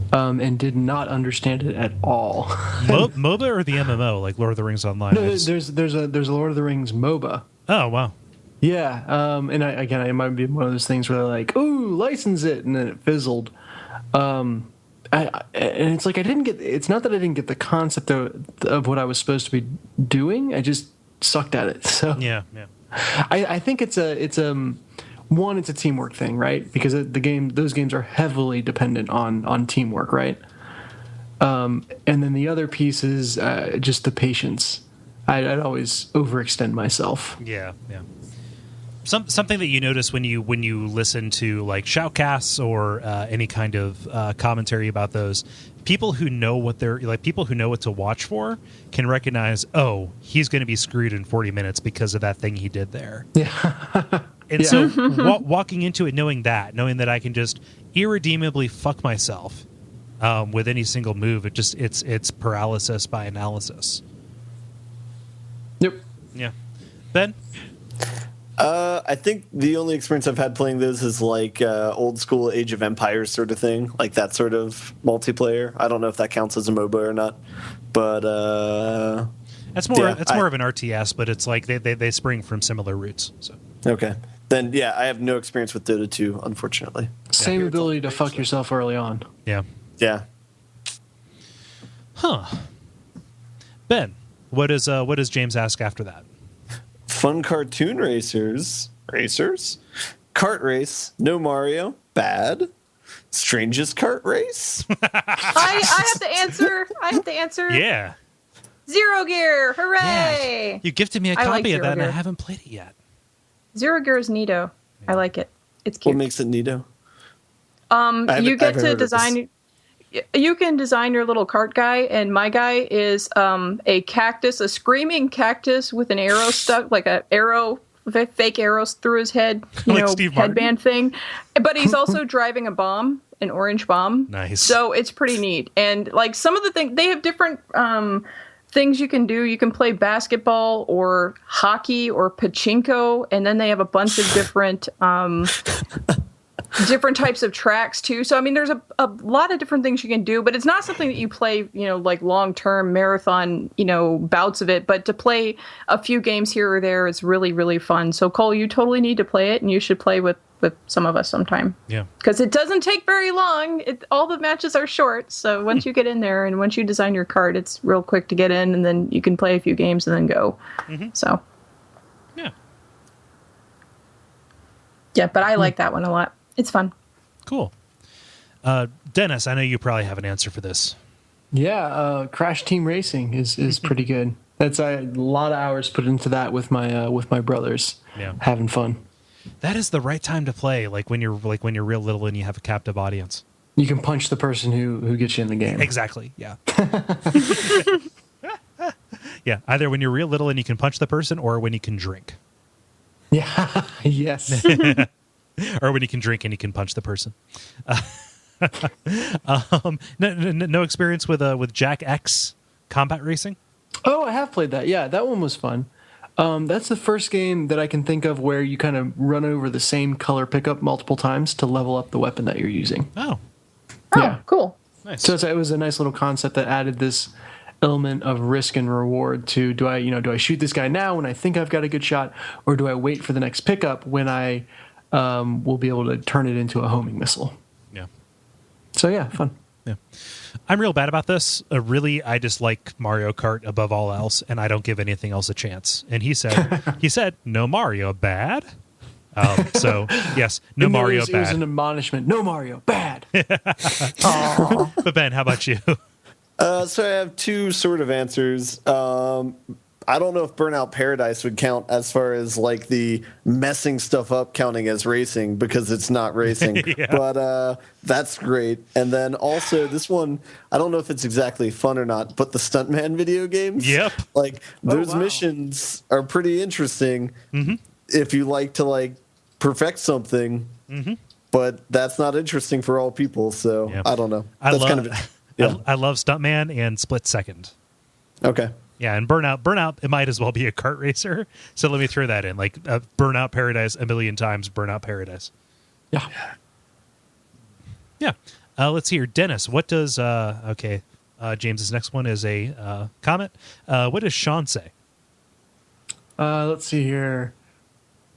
And did not understand it at all. MOBA or the MMO, like Lord of the Rings Online? No, there's a Lord of the Rings MOBA. Oh wow. Yeah, and it might be one of those things where they're like, "Ooh, license it," and then it fizzled. And it's like I didn't get. It's not that I didn't get the concept of what I was supposed to be doing. I just sucked at it. So yeah. I think it's a teamwork thing, right? Because those games are heavily dependent on teamwork, right? And then the other piece is just the patience. I'd always overextend myself. Yeah. Something that you notice when you listen to like shoutcasts or any kind of commentary about those, people who know what to watch for can recognize, oh, he's going to be screwed in 40 minutes because of that thing he did there. Yeah. And so walking into it knowing that I can just irredeemably fuck myself with any single move, it's paralysis by analysis. Yep. Yeah. Ben? I think the only experience I've had playing those is like old school Age of Empires sort of thing, like that sort of multiplayer. I don't know if that counts as a MOBA or not, but That's more of an RTS, but it's like they spring from similar roots. So okay, then yeah, I have no experience with Dota 2, unfortunately. Same ability to fuck yourself early on. yeah. Yeah. Ben, what does James ask after that? Fun cartoon racers. Kart race. No Mario. Bad. Strangest kart race. I have to answer. Yeah. Zero Gear. Hooray! Yeah. You gifted me a I like copy of that, Zero and I Gear. haven't played it yet. Zero Gear is neato. I like it. It's cute. What makes it neato? You get to design. You can design your little cart guy, and my guy is a cactus, a screaming cactus with an arrow stuck, like a arrow, fake arrows through his head, Like Steve Martin? headband thing. But he's also driving a bomb, an orange bomb. Nice. So it's pretty neat. And like some of the things, they have different things you can do. You can play basketball or hockey or pachinko, and then they have a bunch of different different types of tracks too. So I mean, there's a lot of different things you can do, but it's not something that you play, like long-term marathon, bouts of it. But to play a few games here or there is really, really fun. So Kole, you totally need to play it, and you should play with some of us sometime. Yeah. Because it doesn't take very long. All the matches are short. So once you get in there and once you design your card, it's real quick to get in, and then you can play a few games and then go. Mm-hmm. So. Yeah. Yeah, but I like that one a lot. It's fun. Cool. Dennis, I know you probably have an answer for this. Yeah, Crash Team Racing is pretty good. That's a lot of hours put into that with my brothers. Yeah. Having fun. That is the right time to play, like when you're real little and you have a captive audience. You can punch the person who gets you in the game. Exactly. Yeah. Yeah. Either when you're real little and you can punch the person, or when you can drink. Yeah. Yes. Or when you can drink and you can punch the person. No experience with Jack X combat racing? Oh, I have played that. Yeah, that one was fun. That's the first game that I can think of where you kind of run over the same color pickup multiple times to level up the weapon that you're using. Oh, Yeah. Cool. nice. So it was a nice little concept that added this element of risk and reward to do I shoot this guy now when I think I've got a good shot, or do I wait for the next pickup when I will be able to turn it into a homing missile? Yeah. So yeah, fun. Yeah. I'm real bad about this. Really, I just like Mario Kart above all else, and I don't give anything else a chance. And he said, no Mario, bad? So, yes, no Mario, It was bad. an admonishment. No Mario, bad. But Ben, how about you? So I have two sort of answers. I don't know if Burnout Paradise would count as far as like the messing stuff up counting as racing, because it's not racing. Yeah. But that's great. And then also this one, I don't know if it's exactly fun or not, but the Stuntman video games. Yep. Like those wow. missions are pretty interesting if you like to like perfect something. But that's not interesting for all people. So Yeah. I don't know. I That's love, kind of yeah. I love Stuntman and Split Second. Okay. Yeah, and Burnout, it might as well be a kart racer. So let me throw that in, like Burnout Paradise a million times, Burnout Paradise. Yeah. Yeah. Let's hear, Dennis. What does James's next one is a comment. What does Sean say? Let's see here.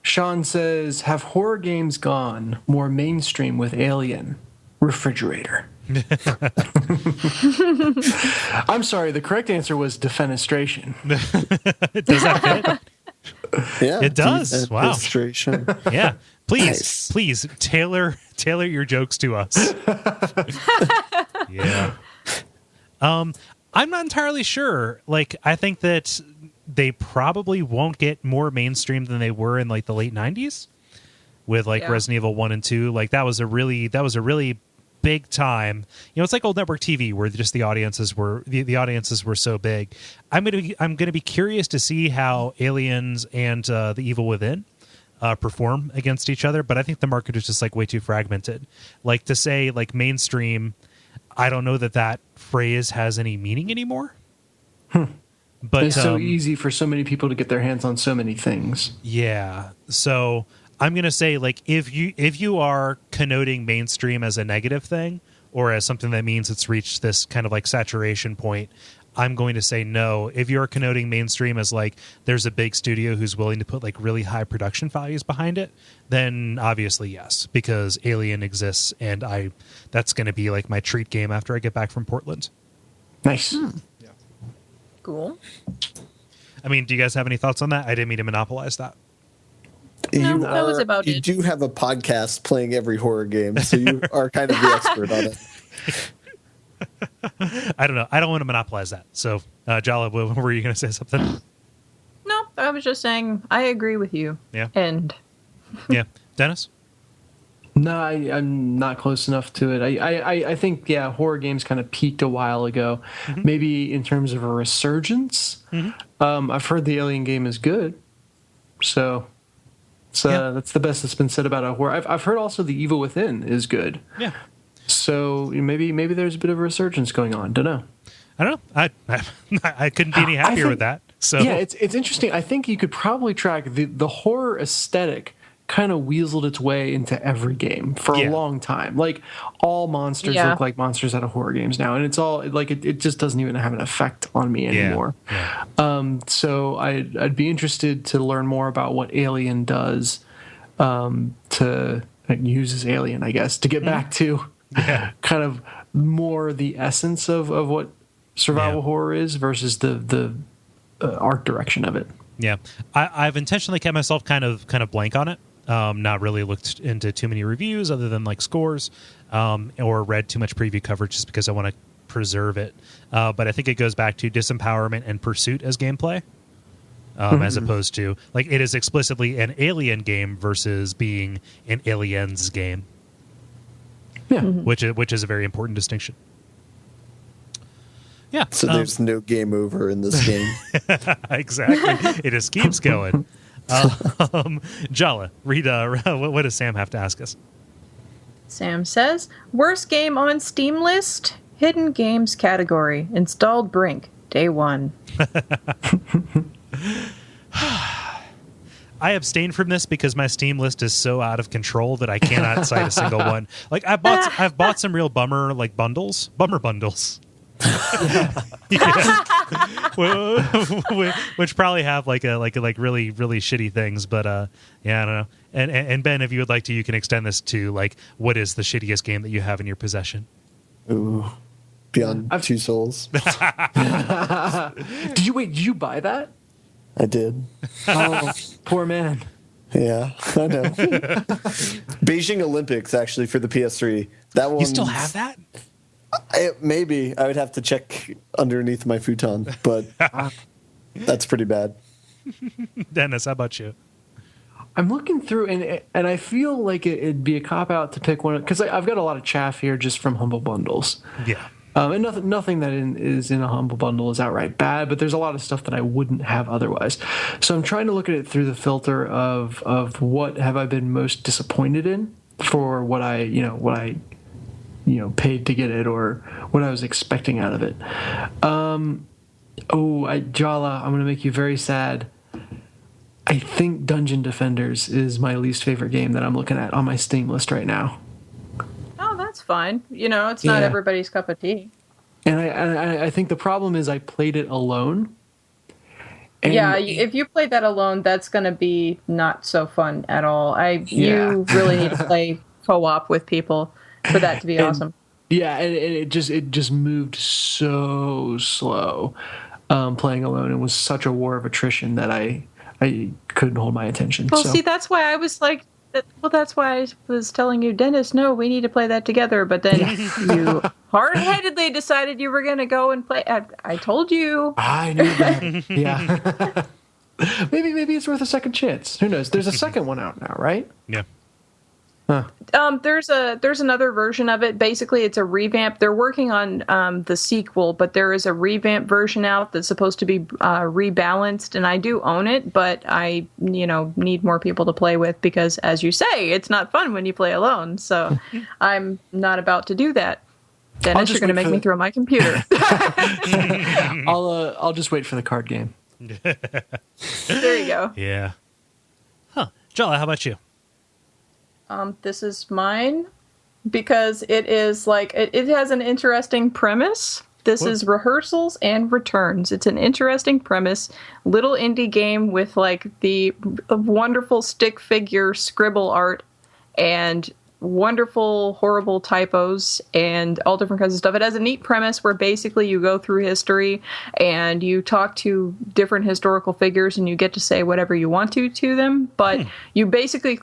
Sean says, have horror games gone more mainstream with Alien? Refrigerator. I'm sorry, the correct answer was defenestration. Does that fit? Yeah. It does. Wow. Illustration. Yeah. Nice. Please tailor your jokes to us. Yeah. I'm not entirely sure. Like, I think that they probably won't get more mainstream than they were in like the late 90s with like Resident Evil 1 and 2. Like that was a really big time. It's like old network TV where just the audiences were so big. I'm gonna be curious to see how Aliens and The Evil Within perform against each other, but I think the market is just like way too fragmented. Like to say like mainstream, I don't know that phrase has any meaning anymore. But it's so easy for so many people to get their hands on so many things. Yeah. So I'm going to say, like, if you are connoting mainstream as a negative thing or as something that means it's reached this kind of like saturation point, I'm going to say no. If you're connoting mainstream as like there's a big studio who's willing to put like really high production values behind it, then obviously yes, because Alien exists, and that's going to be like my treat game after I get back from Portland. Nice. Yeah. Cool. I mean, do you guys have any thoughts on that? I didn't mean to monopolize that. No, that was about you it. do have a podcast playing every horror game, so you are kind of the expert on it. I don't know. I don't want to monopolize that. So, Jala, were you going to say something? No, I was just saying I agree with you. Yeah. And yeah. Dennis? No, I'm not close enough to it. I think, yeah, horror games kind of peaked a while ago. Mm-hmm. Maybe in terms of a resurgence. Mm-hmm. I've heard the Alien game is good. So that's the best that's been said about a horror. I've heard also the Evil Within is good. Yeah. So maybe there's a bit of a resurgence going on. Don't know. I don't know. I couldn't be any happier with that. So yeah, it's interesting. I think you could probably track the horror aesthetic kind of weaseled its way into every game for a long time. Like all monsters look like monsters out of horror games now, and it's all like it just doesn't even have an effect on me anymore. Yeah. So I'd be interested to learn more about what Alien does to uses Alien, I guess, to get back to kind of more the essence of what survival horror is versus the art direction of it. Yeah, I've intentionally kept myself kind of blank on it. Not really looked into too many reviews other than like scores, or read too much preview coverage just because I want to preserve it. But I think it goes back to disempowerment and pursuit as gameplay, as opposed to like it is explicitly an Alien game versus being an Aliens game. Yeah, which is a very important distinction. Yeah. So there's no game over in this game. Exactly. It just keeps going. Jala, read what does Sam have to ask us? Sam says, worst game on Steam list, hidden games category, installed Brink, day 1. I abstain from this because my Steam list is so out of control that I cannot cite a single one. Like I've bought some real bummer bundles. Which probably have like really really shitty things, but I don't know. And Ben, if you would like to, you can extend this to like what is the shittiest game that you have in your possession? Ooh, Beyond Two Souls. Did you buy that? I did. Oh, poor man. Yeah, I know. Beijing Olympics actually for the PS3. That one. You still have that? Maybe I would have to check underneath my futon, but that's pretty bad. Dennis, how about you? I'm looking through, and I feel like it'd be a cop out to pick one because I've got a lot of chaff here just from Humble Bundles. Yeah, and nothing that is in a Humble Bundle is outright bad, but there's a lot of stuff that I wouldn't have otherwise. So I'm trying to look at it through the filter of what have I been most disappointed in for what I paid to get it or what I was expecting out of it. Jala, I'm going to make you very sad. I think Dungeon Defenders is my least favorite game that I'm looking at on my Steam list right now. Oh, that's fine. It's not everybody's cup of tea. And I think the problem is I played it alone. And if you play that alone, that's going to be not so fun at all. You really need to play co-op with people for that to be awesome. Yeah, and it just moved so slow playing alone. It was such a war of attrition that I couldn't hold my attention. Well, see, that's why I was like, that's why I was telling you, Dennis, no, we need to play that together. But then you hard-headedly decided you were going to go and play. I told you. I knew that. Yeah. maybe it's worth a second chance. Who knows? There's a second one out now, right? Yeah. Huh. There's another version of it. Basically, it's a revamp. They're working on the sequel, but there is a revamp version out that's supposed to be rebalanced, and I do own it, but I need more people to play with because, as you say, it's not fun when you play alone. So I'm not about to do that. Dennis, you're going to make me throw my computer. I'll just wait for the card game. There you go. Yeah. Huh. Jala, how about you? This is mine because it is like it has an interesting premise. This is Rehearsals and Returns. It's an interesting premise. Little indie game with like the wonderful stick figure scribble art and wonderful, horrible typos and all different kinds of stuff. It has a neat premise where basically you go through history and you talk to different historical figures and you get to say whatever you want to them. But you basically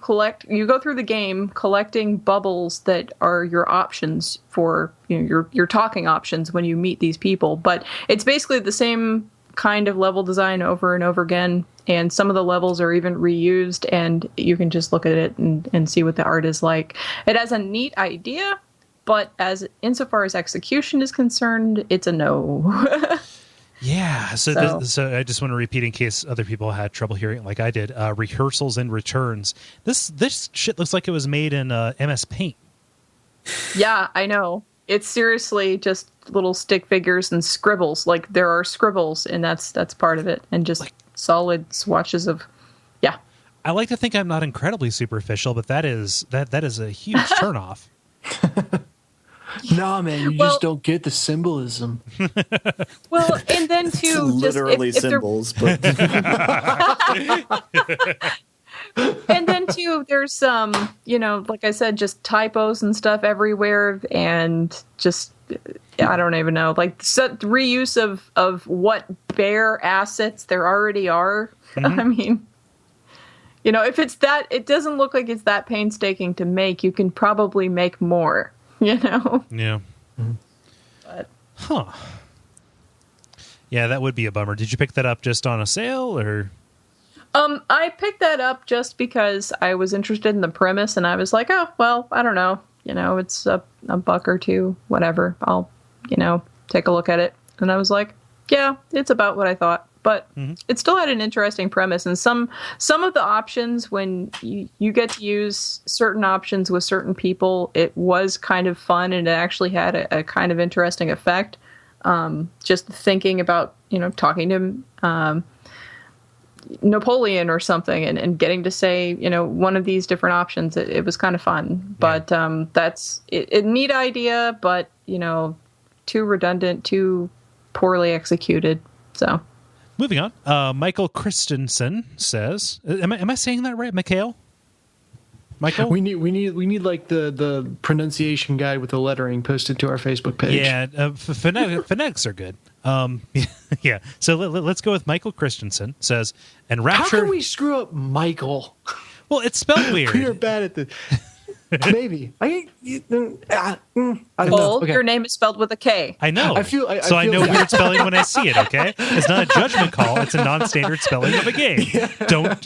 you go through the game collecting bubbles that are your options for your talking options when you meet these people. But it's basically the same kind of level design over and over again, and some of the levels are even reused, and you can just look at it and see what the art is like. It has a neat idea, but insofar as execution is concerned, it's a no. Yeah, so I just want to repeat in case other people had trouble hearing it like I did. Rehearsals and Returns. This shit looks like it was made in MS Paint. Yeah, I know. It's seriously just little stick figures and scribbles. Like there are scribbles, and that's part of it, and just like, solid swatches of, yeah. I like to think I'm not incredibly superficial, but that is a huge turnoff. Nah, man, you just don't get the symbolism. Well, and then too, literally just if symbols, but and then too, there's some, like I said, just typos and stuff everywhere, and just I don't even know, like reuse of what bare assets there already are. I mean, if it's that, it doesn't look like it's that painstaking to make. You can probably make more. Yeah. But yeah, that would be a bummer. Did you pick that up just on a sale or? I picked that up just because I was interested in the premise, and I was like, oh, well, I don't know. It's a buck or two, whatever. I'll, take a look at it. And I was like, yeah, it's about what I thought. But it still had an interesting premise. And some of the options, when you get to use certain options with certain people, it was kind of fun, and it actually had a kind of interesting effect. Just thinking about, talking to Napoleon or something and getting to say, one of these different options, it was kind of fun. But that's a neat idea, but, too redundant, too poorly executed. So moving on. Michael Christensen says, am I saying that right? Michael? We need like the pronunciation guide with the lettering posted to our Facebook page. Yeah, phonetics are good. Yeah. So let's go with Michael Christensen says, and Rapture. How can we screw up Michael? Well, it's spelled weird. We are bad at this. Maybe I don't know. Okay. Your name is spelled with a K. I know. I feel I know weird spelling when I see it. Okay, it's not a judgment call. It's a non-standard spelling of a game. Yeah. Don't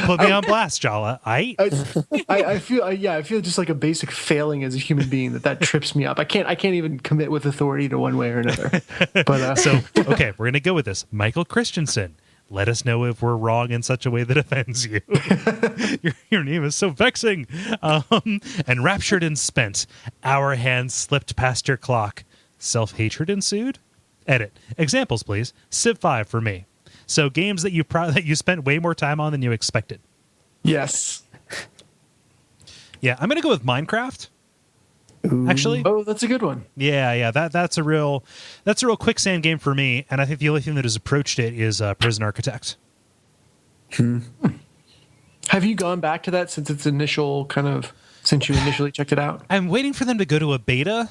put me on blast, Jala. I feel just like a basic failing as a human being that trips me up. I can't even commit with authority to one way or another. But okay, we're gonna go with this. Michael Christensen. Let us know if we're wrong in such a way that offends you. Your name is so vexing. And raptured and spent, our hands slipped past your clock. Self-hatred ensued? Edit. Examples, please. Civ 5 for me. So games that you spent way more time on than you expected. Yes. Yeah, I'm going to go with Minecraft. Actually, that's a good one. Yeah, that's a real quicksand game for me, and I think the only thing that has approached it is Prison Architect. Have you gone back to that since you initially checked it out? I'm waiting for them to go to a beta,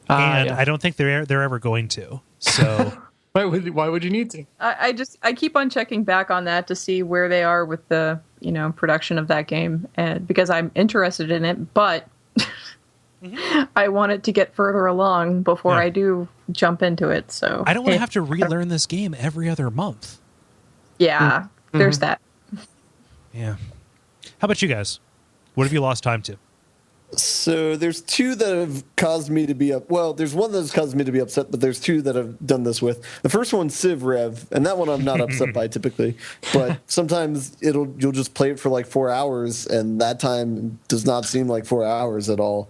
and I don't think they're ever going to. So why would you need to? I keep on checking back on that to see where they are with the production of that game, and because I'm interested in it, but. I want it to get further along before I do jump into it. So I don't want to have to relearn this game every other month. Yeah, there's that. Yeah. How about you guys? What have you lost time to? So there's two that have caused me to be there's one that has caused me to be upset, but there's two that I've done this with. The first one's Civ Rev, and that one I'm not upset by typically, but sometimes you'll just play it for like 4 hours, and that time does not seem like 4 hours at all.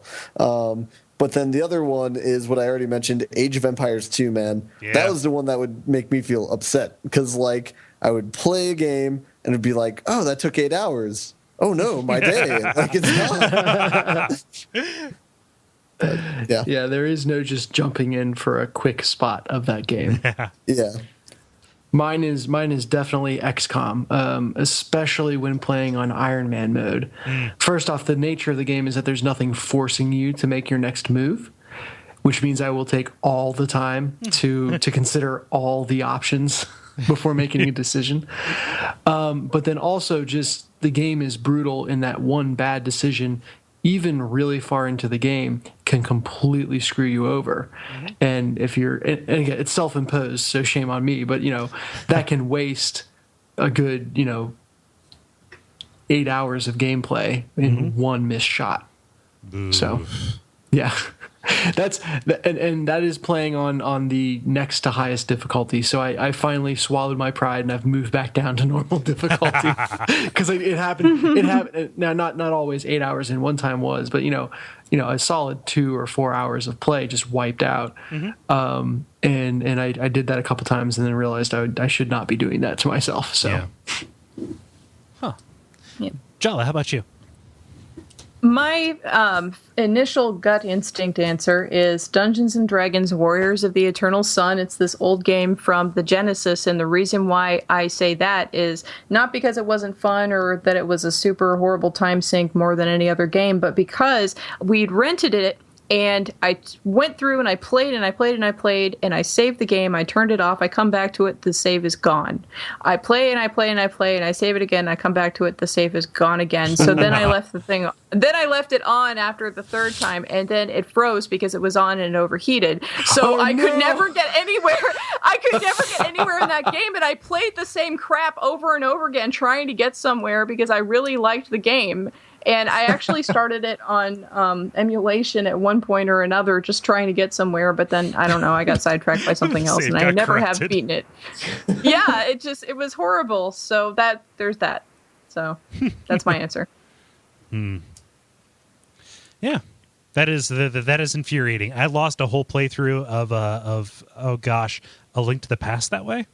But then the other one is what I already mentioned, Age of Empires 2, man. Yeah. That was the one that would make me feel upset because, like, I would play a game and it'd be like, oh, that took 8 hours. Oh, no, my day. Like, it's not. Yeah. Yeah, there is no just jumping in for a quick spot of that game. Yeah. Mine is definitely XCOM, especially when playing on Iron Man mode. First off, the nature of the game is that there's nothing forcing you to make your next move, which means I will take all the time to consider all the options before making a decision. But then also just the game is brutal in that one bad decision, even really far into the game, can completely screw you over. And if you're, and again, it's self-imposed, so shame on me, but that can waste a good 8 hours of gameplay in one missed shot. So yeah, and that is playing on the next to highest difficulty. So I finally swallowed my pride and I've moved back down to normal difficulty because it happened now, not always 8 hours in, one time was, but a solid 2 or 4 hours of play just wiped out. And I did that a couple times and then realized I should not be doing that to myself. So Yeah. Jala, how about you? My initial gut instinct answer is Dungeons & Dragons Warriors of the Eternal Sun. It's this old game from the Genesis, and the reason why I say that is not because it wasn't fun or that it was a super horrible time sink more than any other game, but because we'd rented it, and I went through and I played and I played and I played and I saved the game. I turned it off. I come back to it. The save is gone. I play and I play and I play and I save it again. I come back to it. The save is gone again. So then I left the thing. Then I left it on after the third time, and then it froze because it was on and it overheated. So I could never get anywhere. I could never get anywhere in that game, and I played the same crap over and over again, trying to get somewhere because I really liked the game. And I actually started it on emulation at one point or another, just trying to get somewhere. But then, I don't know, I got sidetracked by something else, and I never have beaten it. Yeah, it was horrible. So there's that. So that's my answer. Yeah, that is infuriating. I lost a whole playthrough of A Link to the Past that way.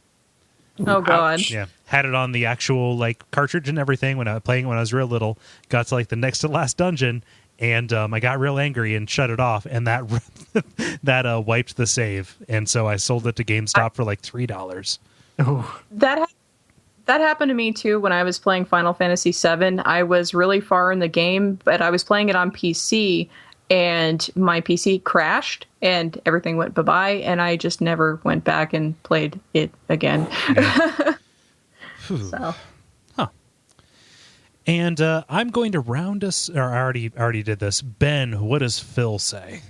Oh God! Yeah, had it on the actual cartridge and everything when I was real little. Got to the next to last dungeon, and I got real angry and shut it off, and that wiped the save, and so I sold it to GameStop for $3. Oh. That happened to me too when I was playing Final Fantasy VII. I was really far in the game, but I was playing it on PC, and my PC crashed and everything went bye-bye, and I just never went back and played it again. Yeah. So. Huh. And I'm going to round us, or I already did this. Ben, what does Phil say?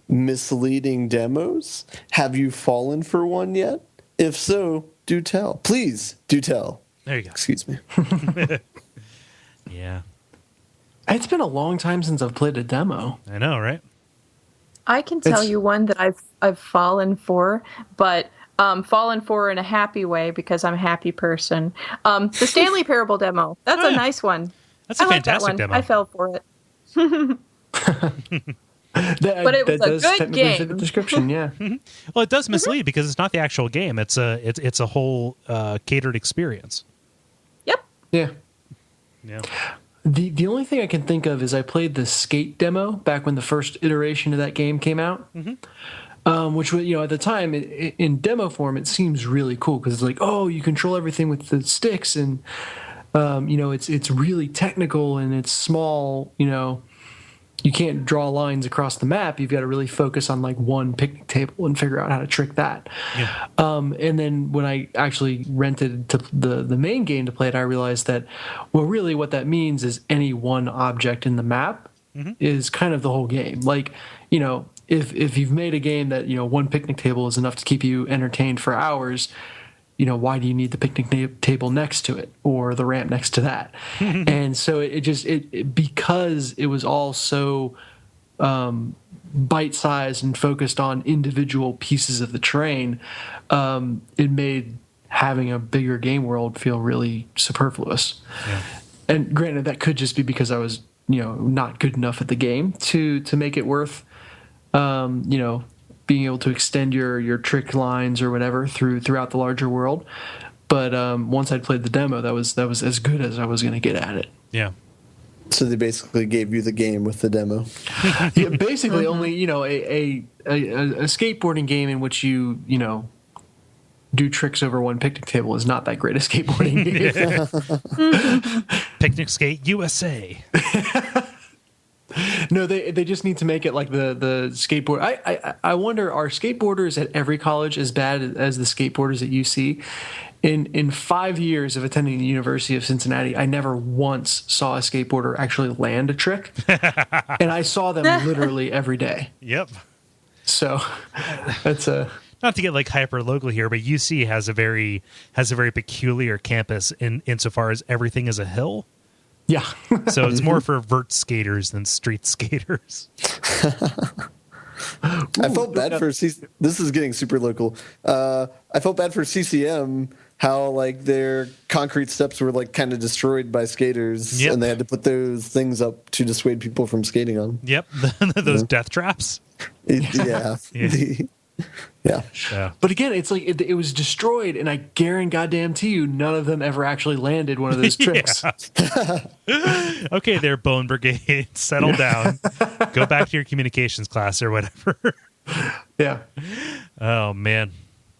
Misleading demos? Have you fallen for one yet? If so, do tell. Please, do tell. There you go. Excuse me. Yeah. It's been a long time since I've played a demo. I know, right? I can tell you one that I've fallen for, but fallen for in a happy way because I'm a happy person. The Stanley Parable demo. That's a nice one. That's a fantastic demo. I fell for it. But it was a good game. Fit the description, yeah. Well, it does mislead because it's not the actual game. It's a whole catered experience. Yep. Yeah. Yeah. The only thing I can think of is I played the Skate demo back when the first iteration of that game came out, which was, at the time in demo form it seems really cool because it's you control everything with the sticks and it's really technical and it's small. You can't draw lines across the map. You've got to really focus on one picnic table and figure out how to trick that. Yeah. And then when I actually rented the main game to play it, I realized that, really what that means is any one object in the map is kind of the whole game. If you've made a game that, one picnic table is enough to keep you entertained for hours, why do you need the picnic table next to it or the ramp next to that? And so it because it was all so bite-sized and focused on individual pieces of the terrain, it made having a bigger game world feel really superfluous. Yeah. And granted, that could just be because I was, not good enough at the game to make it worth you know, being able to extend your trick lines or whatever throughout the larger world. But once I'd played the demo, that was as good as I was going to get at it. Yeah. So they basically gave you the game with the demo. Yeah, basically only, you know, a skateboarding game in which you know, do tricks over one picnic table is not that great a skateboarding game. Picnic Skate USA. No, they just need to make it like the skateboard. I wonder, are skateboarders at every college as bad as the skateboarders at UC? In 5 years of attending the University of Cincinnati, I never once saw a skateboarder actually land a trick, and I saw them literally every day. Yep. So that's a. Not to get like hyper local here, but UC has a very peculiar campus insofar as everything is a hill. Yeah. So it's more for vert skaters than street skaters. I felt bad for this is getting super local. I felt bad for CCM, how like their concrete steps were like kind of destroyed by skaters, Yep. and they had to put those things up to dissuade people from skating on. Yep. Those death traps. Yeah. Yeah. Yeah. But again, it's like it was destroyed, and I guarantee you, none of them ever actually landed one of those tricks. Okay, there, Bone Brigade, settle down. Go back to your communications class or whatever. Yeah. Oh man,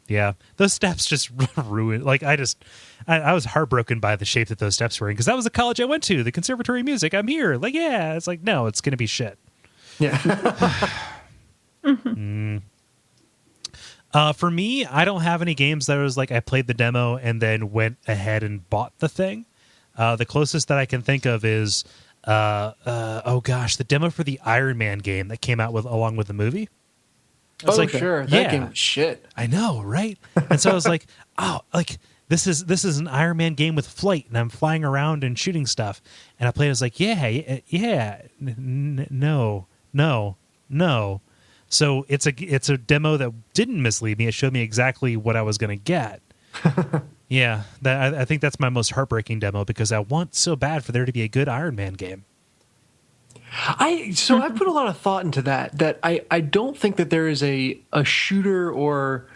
yeah, those steps just ruined. Like I was heartbroken by the shape that those steps were in, because that was the college I went to, the Conservatory of Music. I'm here. Like, yeah, it's like, no, it's gonna be shit. Yeah. For me, I don't have any games that was like I played the demo and then went ahead and bought the thing. The closest that I can think of is, the demo for the Iron Man game that came out along with the movie. Sure. That game was shit. I know, right? And so I was like, oh, like this is an Iron Man game with flight, and I'm flying around and shooting stuff. And I played. I was like, no. So it's a demo that didn't mislead me. It showed me exactly what I was going to get. Yeah, I think that's my most heartbreaking demo, because I want so bad for there to be a good Iron Man game. I put a lot of thought into that I don't think that there is a shooter or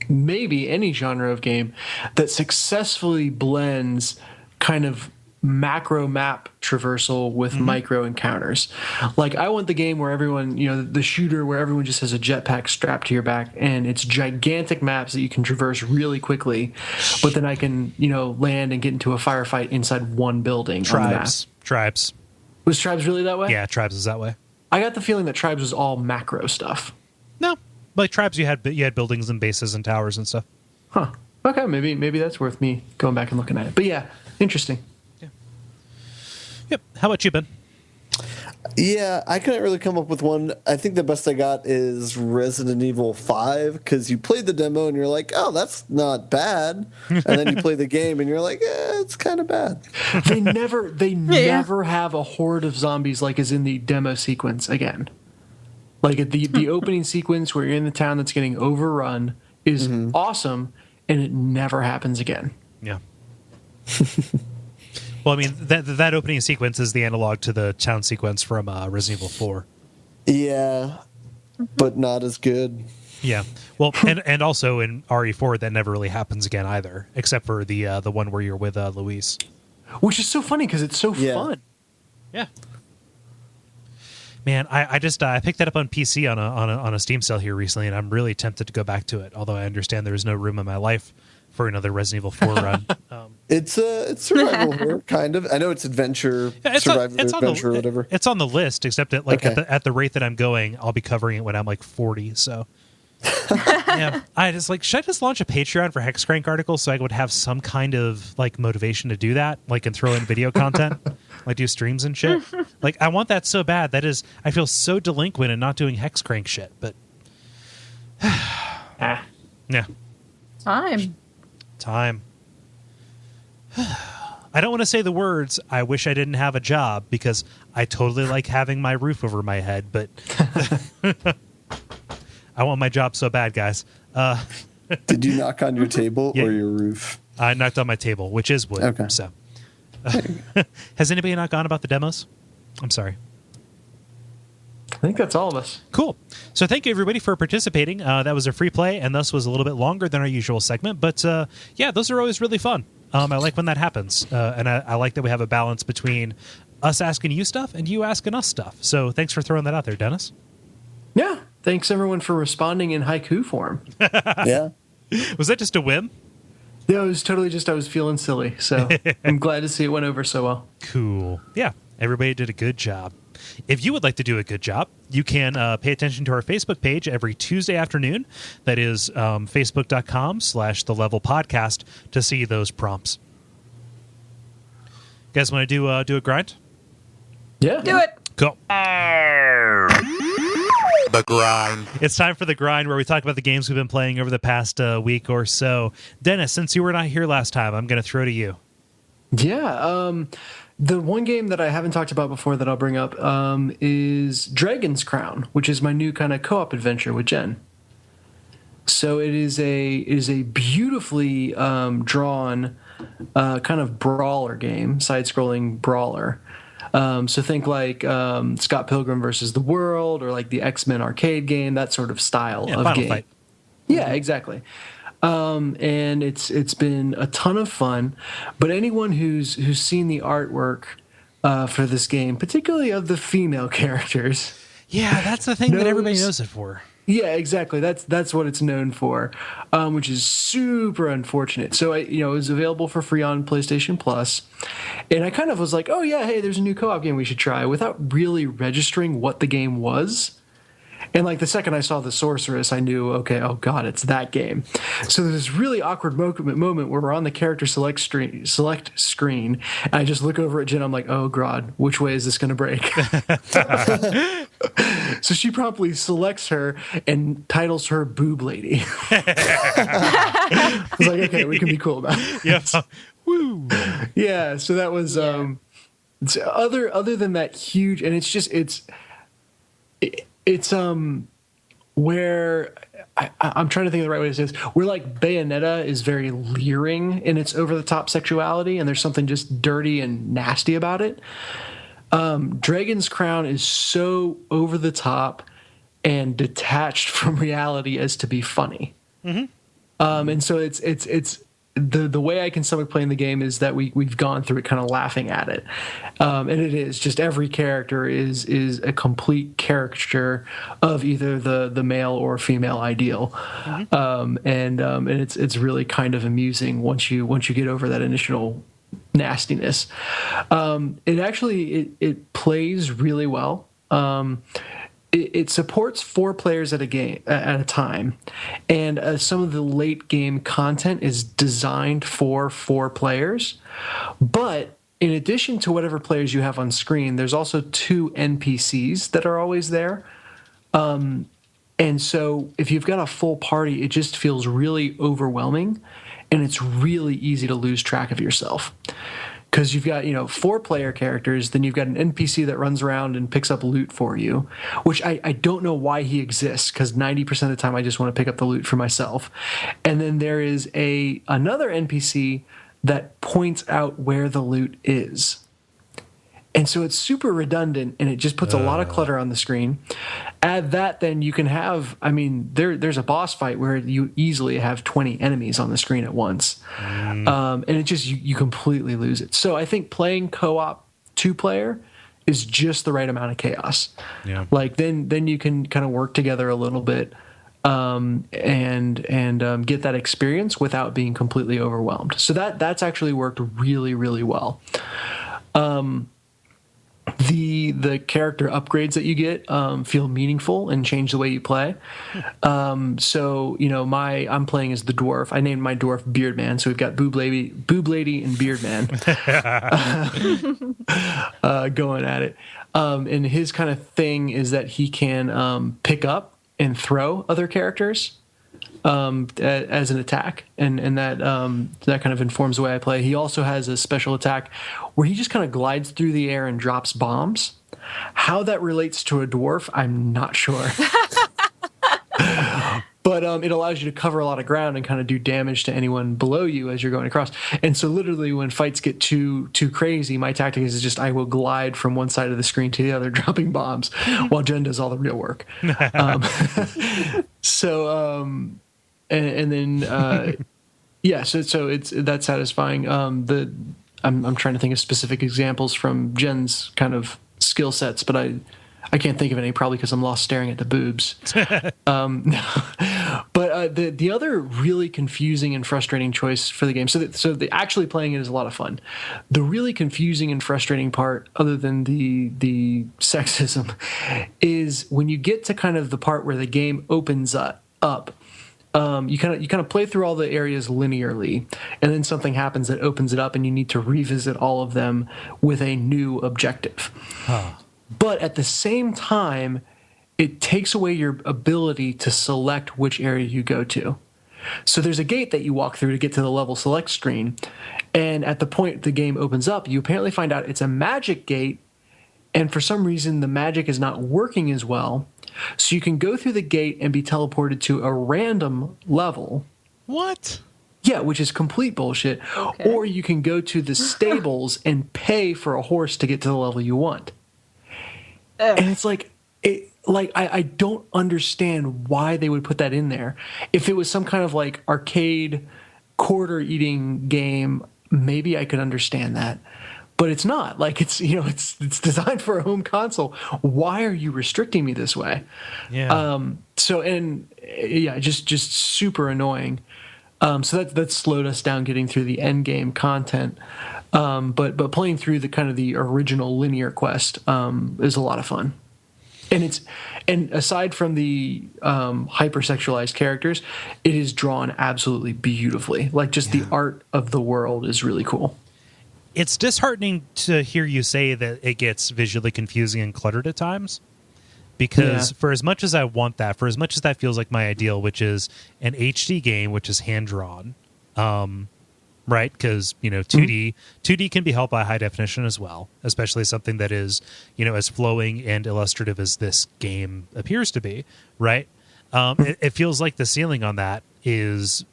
maybe any genre of game that successfully blends kind of macro map traversal with micro encounters. Like, I want the game where everyone, you know, the shooter where everyone just has a jetpack strapped to your back, and it's gigantic maps that you can traverse really quickly, but then I can, you know, land and get into a firefight inside one building. Tribes. Was Tribes really that way? Yeah, Tribes is that way. I got the feeling that Tribes was all macro stuff. No, like Tribes, you had buildings and bases and towers and stuff. Huh. Okay, maybe that's worth me going back and looking at it. But yeah, interesting. Yep. How about you, Ben? Yeah, I couldn't really come up with one. I think the best I got is Resident Evil 5, because you played the demo and you're like, oh, that's not bad. And then you play the game and you're like, it's kind of bad. They never have a horde of zombies like is in the demo sequence again. Like the opening sequence where you're in the town that's getting overrun is awesome, and it never happens again. Yeah. Well, I mean, that opening sequence is the analog to the town sequence from Resident Evil 4. Yeah, but not as good. Yeah. Well, and also in RE4, that never really happens again either, except for the one where you're with Luis. Which is so funny because it's so fun. Yeah. Man, I just I picked that up on PC on a Steam sale here recently, and I'm really tempted to go back to it. Although I understand there is no room in my life for another Resident Evil 4 run. It's survival horror, kind of. I know it's adventure, adventure, or whatever. It's on the list, except that at the rate that I'm going, I'll be covering it when I'm like 40. So, yeah, should I just launch a Patreon for Hexcrank articles so I would have some kind of like motivation to do that, like, and throw in video content, like do streams and shit. Like, I want that so bad. That is, I feel so delinquent in not doing Hexcrank shit, but yeah, time. I don't want to say the words, I wish I didn't have a job, because I totally like having my roof over my head, but I want my job so bad, guys. Did you knock on your table or your roof? I knocked on my table, which is wood. Okay. So, has anybody not gone about the demos? I'm sorry. think that's all of us. Cool. So thank you, everybody, for participating. That was a free play, and thus was a little bit longer than our usual segment. But, yeah, those are always really fun. I like when that happens. And I like that we have a balance between us asking you stuff and you asking us stuff. So thanks for throwing that out there, Dennis. Yeah. Thanks, everyone, for responding in haiku form. Yeah. Was that just a whim? Yeah, it was totally just I was feeling silly. So I'm glad to see it went over so well. Cool. Yeah, everybody did a good job. If you would like to do a good job, you can pay attention to our Facebook page every Tuesday afternoon. That is facebook.com/thelevelpodcast to see those prompts. You guys want to do a grind? Yeah. Do it. Cool. The grind. It's time for the grind, where we talk about the games we've been playing over the past week or so. Dennis, since you were not here last time, I'm going to throw to you. Yeah. The one game that I haven't talked about before that I'll bring up is Dragon's Crown, which is my new kind of co-op adventure with Jen. So it is a beautifully drawn kind of brawler game, side-scrolling brawler. So think like Scott Pilgrim versus the World, or like the X-Men arcade game, that sort of style of Final game. Fight. Yeah, exactly. And it's been a ton of fun. But anyone who's seen the artwork for this game, particularly of the female characters, Yeah, that's the thing that everybody knows it for. yeah, exactly. That's what it's known for, which is super unfortunate. So it was available for free on PlayStation Plus, and I kind of was like, oh yeah, hey, there's a new co-op game we should try, without really registering what the game was. And like the second I saw the sorceress, I knew, okay, oh god, it's that game. So there's this really awkward moment where we're on the character select screen, and I just look over at Jen. I'm like, oh god, which way is this going to break? So she promptly selects her and titles her Boob Lady. I was like, okay, we can be cool about it. Yeah. Woo. Yeah. So that was other than that huge, and it's where I'm trying to think of the right way to say this. Where like Bayonetta is very leering in its over the top sexuality, and there's something just dirty and nasty about it. Dragon's Crown is so over the top and detached from reality as to be funny. Mm-hmm. And so it's the way I can stomach playing the game is that we've gone through it kind of laughing at it. And it is just every character is a complete caricature of either the male or female ideal. Mm-hmm. And it's really kind of amusing once you get over that initial nastiness. It plays really well. It supports 4 players at a time, and some of the late game content is designed for 4 players. But in addition to whatever players you have on screen, there's also 2 NPCs that are always there. And so if you've got a full party, it just feels really overwhelming, and it's really easy to lose track of yourself. Because you've got, 4 player characters, then you've got an NPC that runs around and picks up loot for you, which I don't know why he exists, because 90% of the time I just want to pick up the loot for myself. And then there is another NPC that points out where the loot is. And so it's super redundant, and it just puts a lot of clutter on the screen. Add that, then you can have, there's a boss fight where you easily have 20 enemies on the screen at once. And it just, you completely lose it. So I think playing co-op 2-player is just the right amount of chaos. Yeah. Like then you can kind of work together a little bit and get that experience without being completely overwhelmed. So that's actually worked really, really well. The character upgrades that you get feel meaningful and change the way you play. So I'm playing as the dwarf. I named my dwarf Beardman. So we've got Boob Lady, and Beardman going at it. And his kind of thing is that he can pick up and throw other characters as an attack, and that kind of informs the way I play. He also has a special attack where he just kind of glides through the air and drops bombs. How that relates to a dwarf, I'm not sure. but it allows you to cover a lot of ground and kind of do damage to anyone below you as you're going across. And so literally when fights get too crazy, my tactic is just I will glide from one side of the screen to the other, dropping bombs while Jen does all the real work. And then yeah, so it's that's satisfying. I'm trying to think of specific examples from Jen's kind of skill sets, but I can't think of any, probably because I'm lost staring at the boobs. But the other really confusing and frustrating choice for the game, so the actually playing it is a lot of fun. The really confusing and frustrating part, other than the sexism, is when you get to kind of the part where the game opens up. You kind of play through all the areas linearly, and then something happens that opens it up, and you need to revisit all of them with a new objective. Huh. But at the same time, it takes away your ability to select which area you go to. So there's a gate that you walk through to get to the level select screen, and at the point the game opens up, you apparently find out it's a magic gate, and for some reason the magic is not working as well. So you can go through the gate and be teleported to a random level. What? Yeah, which is complete bullshit. Okay. Or you can go to the stables and pay for a horse to get to the level you want. And it's like, I don't understand why they would put that in there. If it was some kind of like arcade quarter eating game, maybe I could understand that. But it's not. Like, it's designed for a home console. Why are you restricting me this way? Yeah. Just super annoying. So that slowed us down getting through the end game content. But playing through the original linear quest is a lot of fun. And aside from the hypersexualized characters, it is drawn absolutely beautifully. Like, just the art of the world is really cool. It's disheartening to hear you say that it gets visually confusing and cluttered at times, because for as much as I want that, for as much as that feels like my ideal, which is an HD game, which is hand-drawn, right? Because, 2D can be helped by high definition as well, especially something that is, as flowing and illustrative as this game appears to be, right? It feels like the ceiling on that is,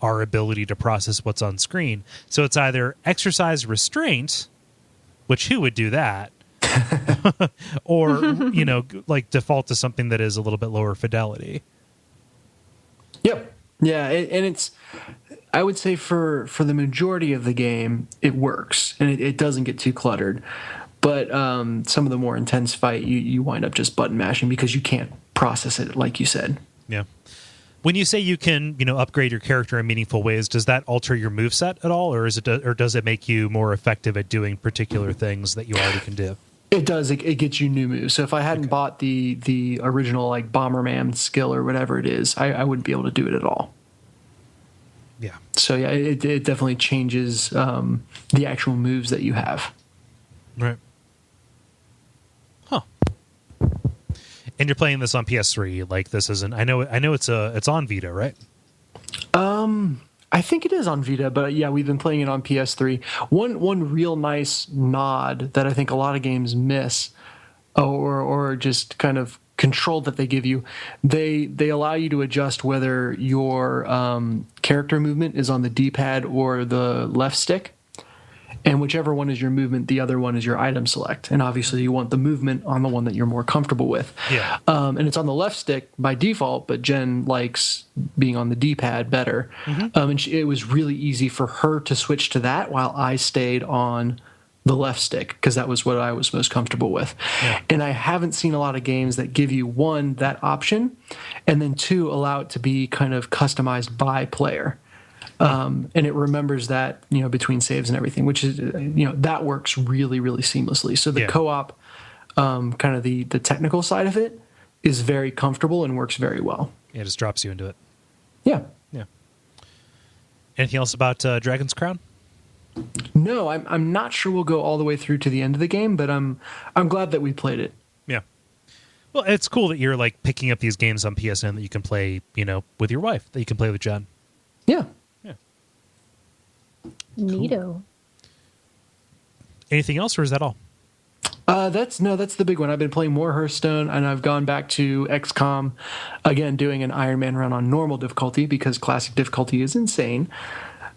our ability to process what's on screen. So it's either exercise restraint, which who would do that, or, like default to something that is a little bit lower fidelity. Yep. Yeah. And it's, I would say for the majority of the game, it works and it doesn't get too cluttered. But some of the more intense fight, you wind up just button mashing because you can't process it, like you said. Yeah. When you say you can, upgrade your character in meaningful ways, does that alter your moveset at all, or does it make you more effective at doing particular things that you already can do? It does. It gets you new moves. So if I hadn't bought the original like Bomberman skill or whatever it is, I wouldn't be able to do it at all. Yeah. So yeah, it definitely changes the actual moves that you have. Right. Huh. And you're playing this on PS3. Like, this isn't. I know. It's on Vita, right? I think it is on Vita, but yeah, we've been playing it on PS3. One real nice nod that I think a lot of games miss, or just kind of control that they give you, they allow you to adjust whether your character movement is on the D-pad or the left stick. And whichever one is your movement, the other one is your item select. And obviously you want the movement on the one that you're more comfortable with. Yeah. And it's on the left stick by default, but Jen likes being on the D-pad better. Mm-hmm. And it was really easy for her to switch to that while I stayed on the left stick, because that was what I was most comfortable with. Yeah. And I haven't seen a lot of games that give you, one, that option, and then two, allow it to be kind of customized by player. And it remembers that, between saves and everything, which is, that works really, really seamlessly. So the co-op, kind of the technical side of it is very comfortable and works very well. Yeah, it just drops you into it. Yeah. Yeah. Anything else about Dragon's Crown? No, I'm not sure we'll go all the way through to the end of the game, but I'm glad that we played it. Yeah. Well, it's cool that you're like picking up these games on PSN that you can play, with your wife, that you can play with Jen. Yeah. Neato. Cool. Anything else, or is that all? That's the big one. I've been playing more Hearthstone, and I've gone back to XCOM again, doing an Iron Man run on normal difficulty because classic difficulty is insane.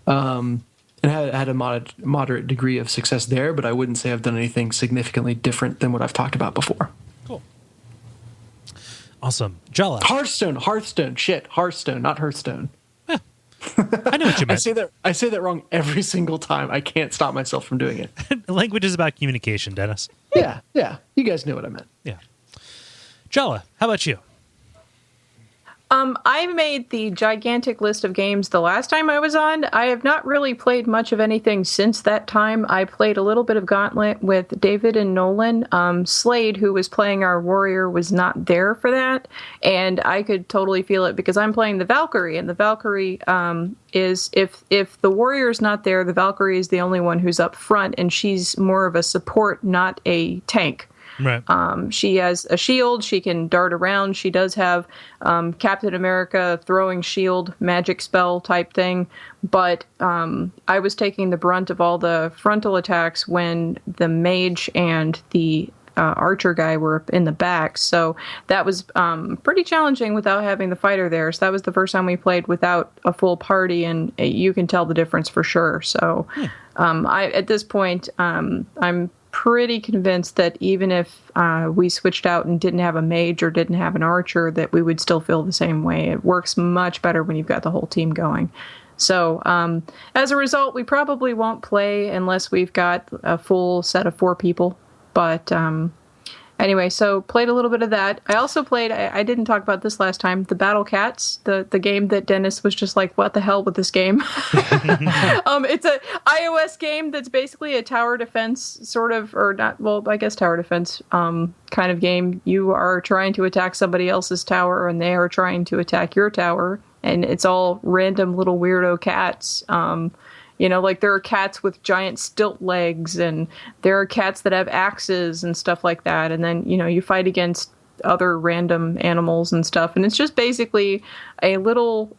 And had a moderate degree of success there, but I wouldn't say I've done anything significantly different than what I've talked about before. Cool. Awesome. Jala. Hearthstone. Shit, Hearthstone, not Hearthstone. I know what you meant. I say that wrong every single time. I can't stop myself from doing it. Language is about communication, Dennis. Yeah. You guys know what I meant. Yeah. Jala, how about you? I made the gigantic list of games the last time I was on. I have not really played much of anything since that time. I played a little bit of Gauntlet with David and Nolan. Slade, who was playing our warrior, was not there for that, and I could totally feel it because I'm playing the Valkyrie, and the Valkyrie is if the warrior's not there, the Valkyrie is the only one who's up front, and she's more of a support, not a tank. Right. She has a shield. She can dart around. She does have Captain America throwing shield magic spell type thing. But I was taking the brunt of all the frontal attacks when the mage and the archer guy were in the back. So that was pretty challenging without having the fighter there. So that was the first time we played without a full party, and you can tell the difference for sure. So at this point, I'm pretty convinced that even if we switched out and didn't have a mage or didn't have an archer, that we would still feel the same way. It works much better when you've got the whole team going. So as a result, we probably won't play unless we've got a full set of 4 people. But anyway, so played a little bit of that. I also played, I didn't talk about this last time, the Battlecats, the game that Dennis was just like, what the hell with this game? It's a iOS game that's basically a tower defense sort of, or not, well, I guess tower defense kind of game. You are trying to attack somebody else's tower, and they are trying to attack your tower, and it's all random little weirdo cats. Like there are cats with giant stilt legs, and there are cats that have axes and stuff like that. And then, you fight against other random animals and stuff. And it's just basically a little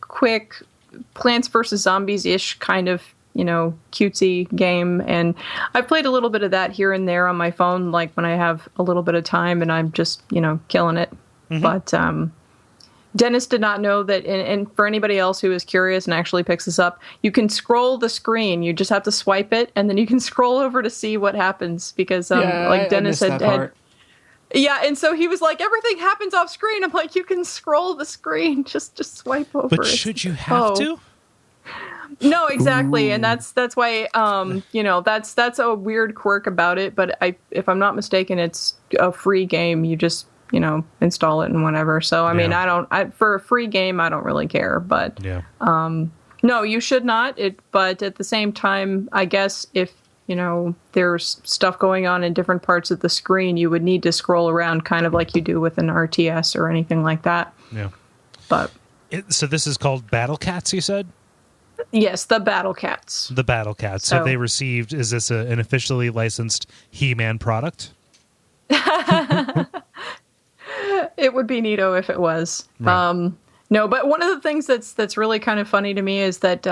quick Plants vs. Zombies-ish kind of, cutesy game. And I've played a little bit of that here and there on my phone, like when I have a little bit of time and I'm just, killing it. Mm-hmm. But Dennis did not know that, and for anybody else who is curious and actually picks this up, you can scroll the screen. You just have to swipe it, and then you can scroll over to see what happens. Because, Dennis had, yeah, and so he was like, everything happens off screen. I'm like, you can scroll the screen, just swipe over. But should you have to? No, exactly, and that's why that's a weird quirk about it. But if I'm not mistaken, it's a free game. You just install it and whatever. So, I mean, for a free game, I don't really care, but, no, you should not. But at the same time, I guess if, there's stuff going on in different parts of the screen, you would need to scroll around kind of like you do with an RTS or anything like that. Yeah. But. So this is called Battlecats, you said? Yes, the Battlecats. The Battlecats. So they received, is this an officially licensed He-Man product? It would be neato if it was. Right. No, but one of the things that's really kind of funny to me is that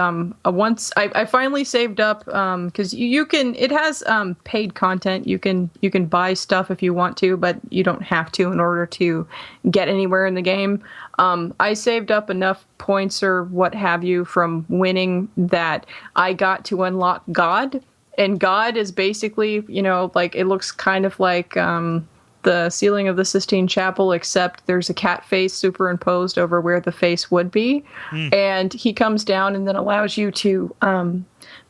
once I finally saved up, because you can, it has paid content. You can buy stuff if you want to, but you don't have to in order to get anywhere in the game. I saved up enough points or what have you from winning that I got to unlock God, and God is basically, like it looks kind of like the ceiling of the Sistine Chapel, except there's a cat face superimposed over where the face would be. And he comes down and then allows you to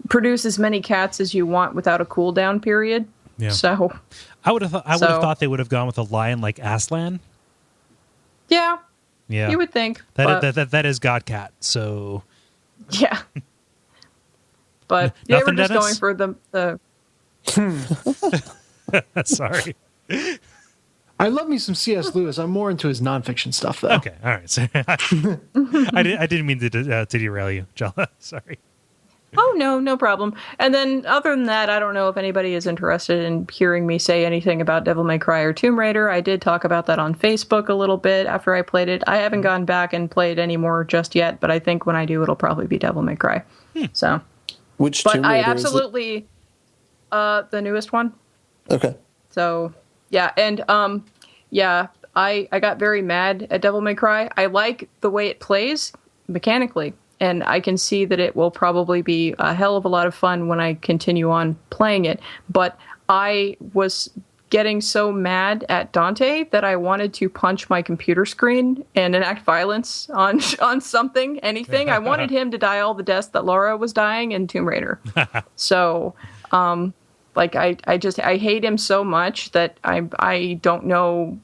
produce as many cats as you want without a cooldown period. Yeah. So I would have thought they would have gone with a lion like Aslan. Yeah. Yeah. You would think. That is God Cat. So yeah. But they were just Dennis? going for the Sorry. I love me some C.S. Lewis. I'm more into his nonfiction stuff, though. Okay, all right. So, I didn't mean to derail you, Jala. Sorry. Oh, no problem. And then other than that, I don't know if anybody is interested in hearing me say anything about Devil May Cry or Tomb Raider. I did talk about that on Facebook a little bit after I played it. I haven't gone back and played any more just yet, but I think when I do, it'll probably be Devil May Cry. So, which but Tomb Raider I absolutely, the newest one. Okay. So yeah, and yeah, I got very mad at Devil May Cry. I like the way it plays mechanically, and I can see that it will probably be a hell of a lot of fun when I continue on playing it. But I was getting so mad at Dante that I wanted to punch my computer screen and enact violence on something, anything. I wanted him to die all the deaths that Laura was dying in Tomb Raider. So, like I hate him so much that I don't know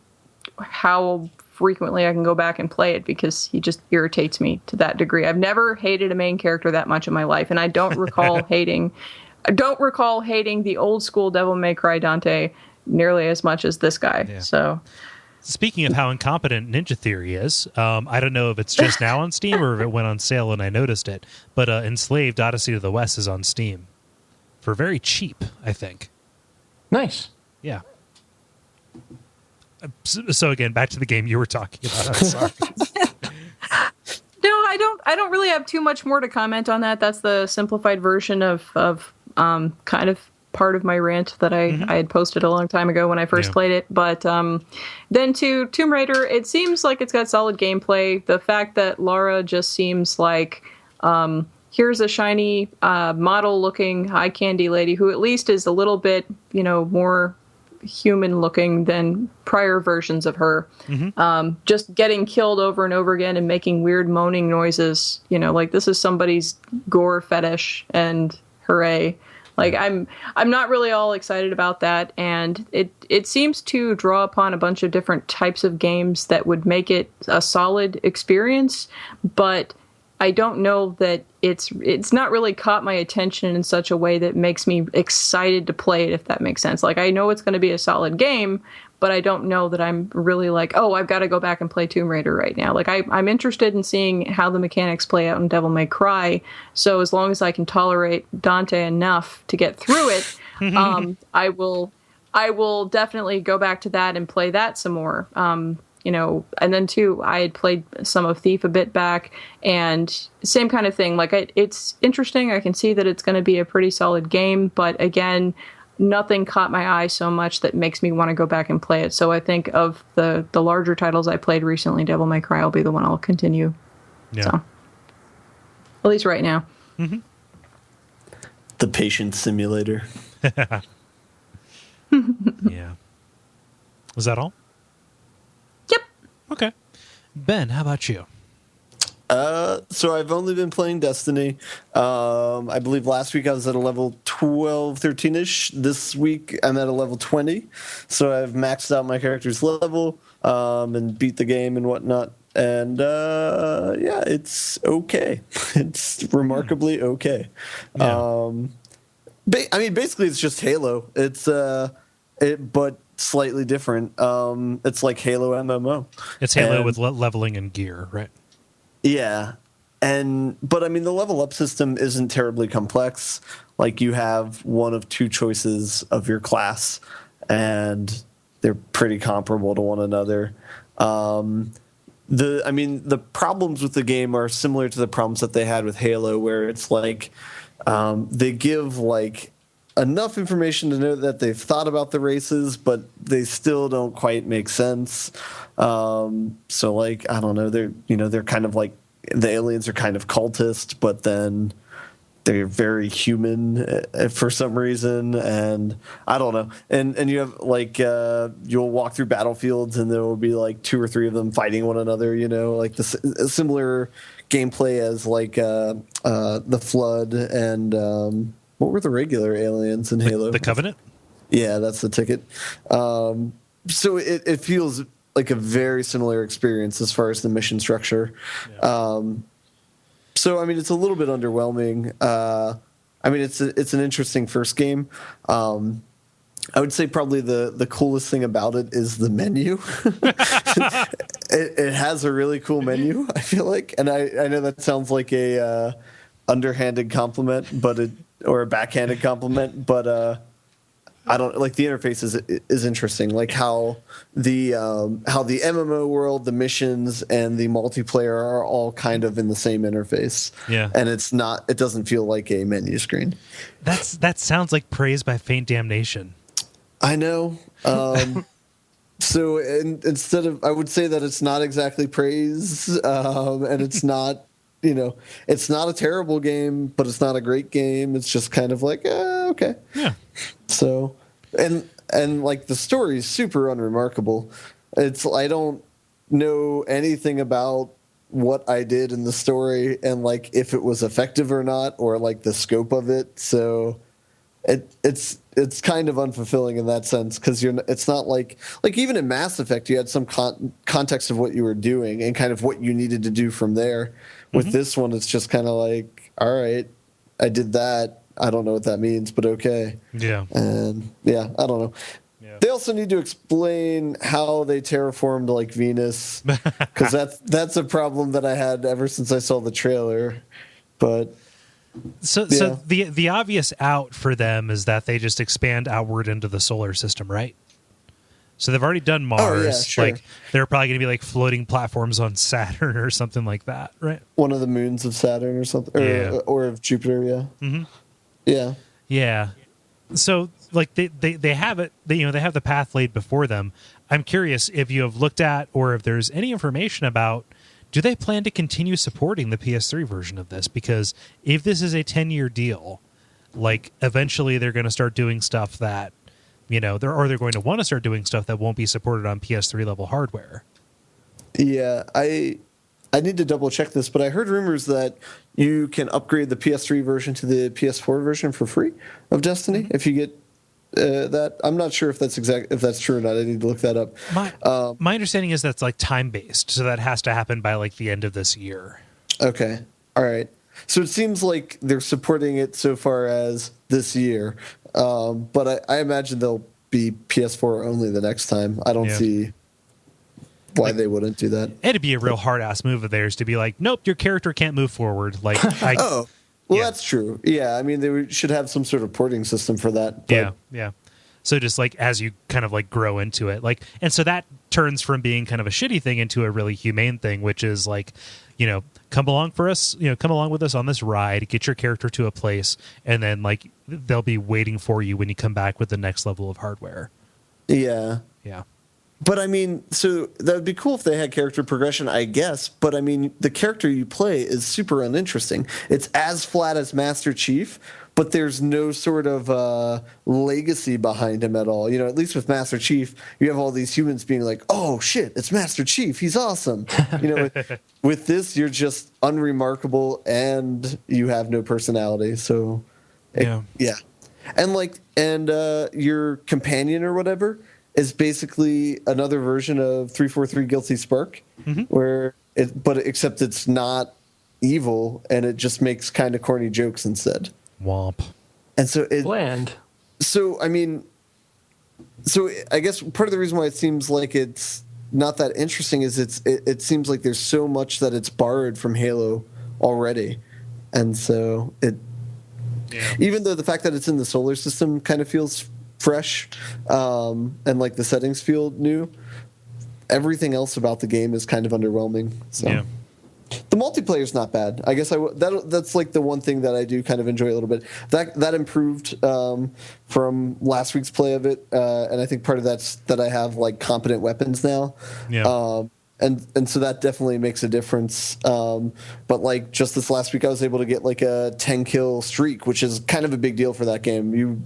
how frequently I can go back and play it because he just irritates me to that degree. I've never hated a main character that much in my life, and I don't recall hating the old school Devil May Cry Dante nearly as much as this guy. Yeah. So, speaking of how incompetent Ninja Theory is, I don't know if it's just now on Steam or if it went on sale and I noticed it, but Enslaved Odyssey to the West is on Steam for very cheap, I think. Nice. Yeah. So again, back to the game you were talking about. I'm sorry. No, I don't really have too much more to comment on that. That's the simplified version of kind of part of my rant that I had posted a long time ago when I first played it. But then to Tomb Raider, it seems like it's got solid gameplay. The fact that Lara just seems like here's a shiny model-looking eye candy lady who at least is a little bit, more human-looking than prior versions of her. Just getting killed over and over again and making weird moaning noises. Like this is somebody's gore fetish, and hooray. Like I'm not really all excited about that, and it seems to draw upon a bunch of different types of games that would make it a solid experience, but I don't know that it's not really caught my attention in such a way that makes me excited to play it, if that makes sense. Like I know it's going to be a solid game, but I don't know that I'm really like, oh, I've got to go back and play Tomb Raider right now. Like I'm interested in seeing how the mechanics play out in Devil May Cry. So as long as I can tolerate Dante enough to get through it, I will definitely go back to that and play that some more. And then too, I had played some of Thief a bit back, and same kind of thing. Like it's interesting. I can see that it's going to be a pretty solid game, but again, nothing caught my eye so much that makes me want to go back and play it. So I think of the larger titles I played recently, Devil May Cry will be the one I'll continue. Yeah. So, at least right now. The patient simulator. Yeah. Was that all? Yep. Okay. Ben, how about you? So I've only been playing Destiny. I believe last week I was at a level 12, 13-ish. This week I'm at a level 20. So I've maxed out my character's level and beat the game and whatnot. And yeah, it's okay. It's remarkably okay. Yeah. Basically it's just Halo. It's but slightly different. It's like Halo MMO. It's Halo with leveling and gear, right? Yeah. But the level up system isn't terribly complex. Like you have one of two choices of your class, and they're pretty comparable to one another. The problems with the game are similar to the problems that they had with Halo, where it's like they give like enough information to know that they've thought about the races, but they still don't quite make sense. So like, I don't know, they're kind of like, the aliens are kind of cultist, but then they're very human for some reason. And I don't know. And you have like, you'll walk through battlefields and there will be like 2 or 3 of them fighting one another, like the similar gameplay as like, the Flood and, what were the regular aliens in Halo? The Covenant? Yeah, that's the ticket. So it feels like a very similar experience as far as the mission structure. Yeah. So it's a little bit underwhelming. It's an interesting first game. I would say probably the coolest thing about it is the menu. It has a really cool menu, I feel like, and I know that sounds like a underhanded compliment, or a backhanded compliment, but I don't like the interface is interesting, like how the MMO world, the missions, and the multiplayer are all kind of in the same interface. Yeah, and it doesn't feel like a menu screen. That sounds like praise by faint damnation. I know. So instead of, I would say that it's not exactly praise, and it's not, it's not a terrible game, but it's not a great game. It's just kind of like, okay. Yeah. So, and like the story is super unremarkable. I don't know anything about what I did in the story and like if it was effective or not, or like the scope of it. So it's kind of unfulfilling in that sense, because it's not like even in Mass Effect you had some context of what you were doing and kind of what you needed to do from there. With this one, it's just kind of like, all right, I did that. I don't know what that means, but okay. Yeah. And yeah, I don't know. Yeah. They also need to explain how they terraformed like Venus, because that's a problem that I had ever since I saw the trailer. But so the obvious out for them is that they just expand outward into the solar system, right? So they've already done Mars. Oh, yeah, sure. Like they're probably going to be like floating platforms on Saturn or something like that, right? One of the moons of Saturn or something, or of Jupiter. Yeah. Mm-hmm. Yeah. Yeah. So like they have it. They have the path laid before them. I'm curious if you have looked at, or if there's any information about, do they plan to continue supporting the PS3 version of this? Because if this is a 10-year deal, like eventually they're going to start doing stuff that, they're going to want to start doing stuff that won't be supported on PS3 level hardware. Yeah, I need to double check this, but I heard rumors that you can upgrade the PS3 version to the PS4 version for free of Destiny if you get that. I'm not sure if that's true or not. I need to look that up. My understanding is that's like time based, so that has to happen by like the end of this year. Okay, all right. So it seems like they're supporting it so far as this year, but I imagine they'll be PS4 only the next time. I don't see why they wouldn't do that. It'd be a real hard ass move of theirs to be like, nope, your character can't move forward. Like, that's true. Yeah, I mean, they should have some sort of porting system for that. But yeah. So just like as you kind of like grow into it, like, and so that turns from being kind of a shitty thing into a really humane thing, which is like, come along with us on this ride, get your character to a place, and then like they'll be waiting for you when you come back with the next level of hardware. Yeah. Yeah. But I mean, so that would be cool if they had character progression, I guess. But I mean, the character you play is super uninteresting. It's as flat as Master Chief, but there's no sort of legacy behind him at all. At least with Master Chief, you have all these humans being like, "Oh shit, it's Master Chief. He's awesome." With this, you're just unremarkable and you have no personality. So, yeah. And your companion or whatever is basically another version of 343 Guilty Spark, except it's not evil and it just makes kind of corny jokes instead. Womp. And so bland. So I mean, I guess part of the reason why it seems like it's not that interesting is it seems like there's so much that it's borrowed from Halo already, and so even though the fact that it's in the solar system kind of feels fresh, and like the settings feel new, everything else about the game is kind of underwhelming. So the multiplayer is not bad. I guess that's like the one thing that I do kind of enjoy a little bit. That improved from last week's play of it, and I think part of that's that I have like competent weapons now. And so that definitely makes a difference. But like just this last week, I was able to get like a 10 kill streak, which is kind of a big deal for that game.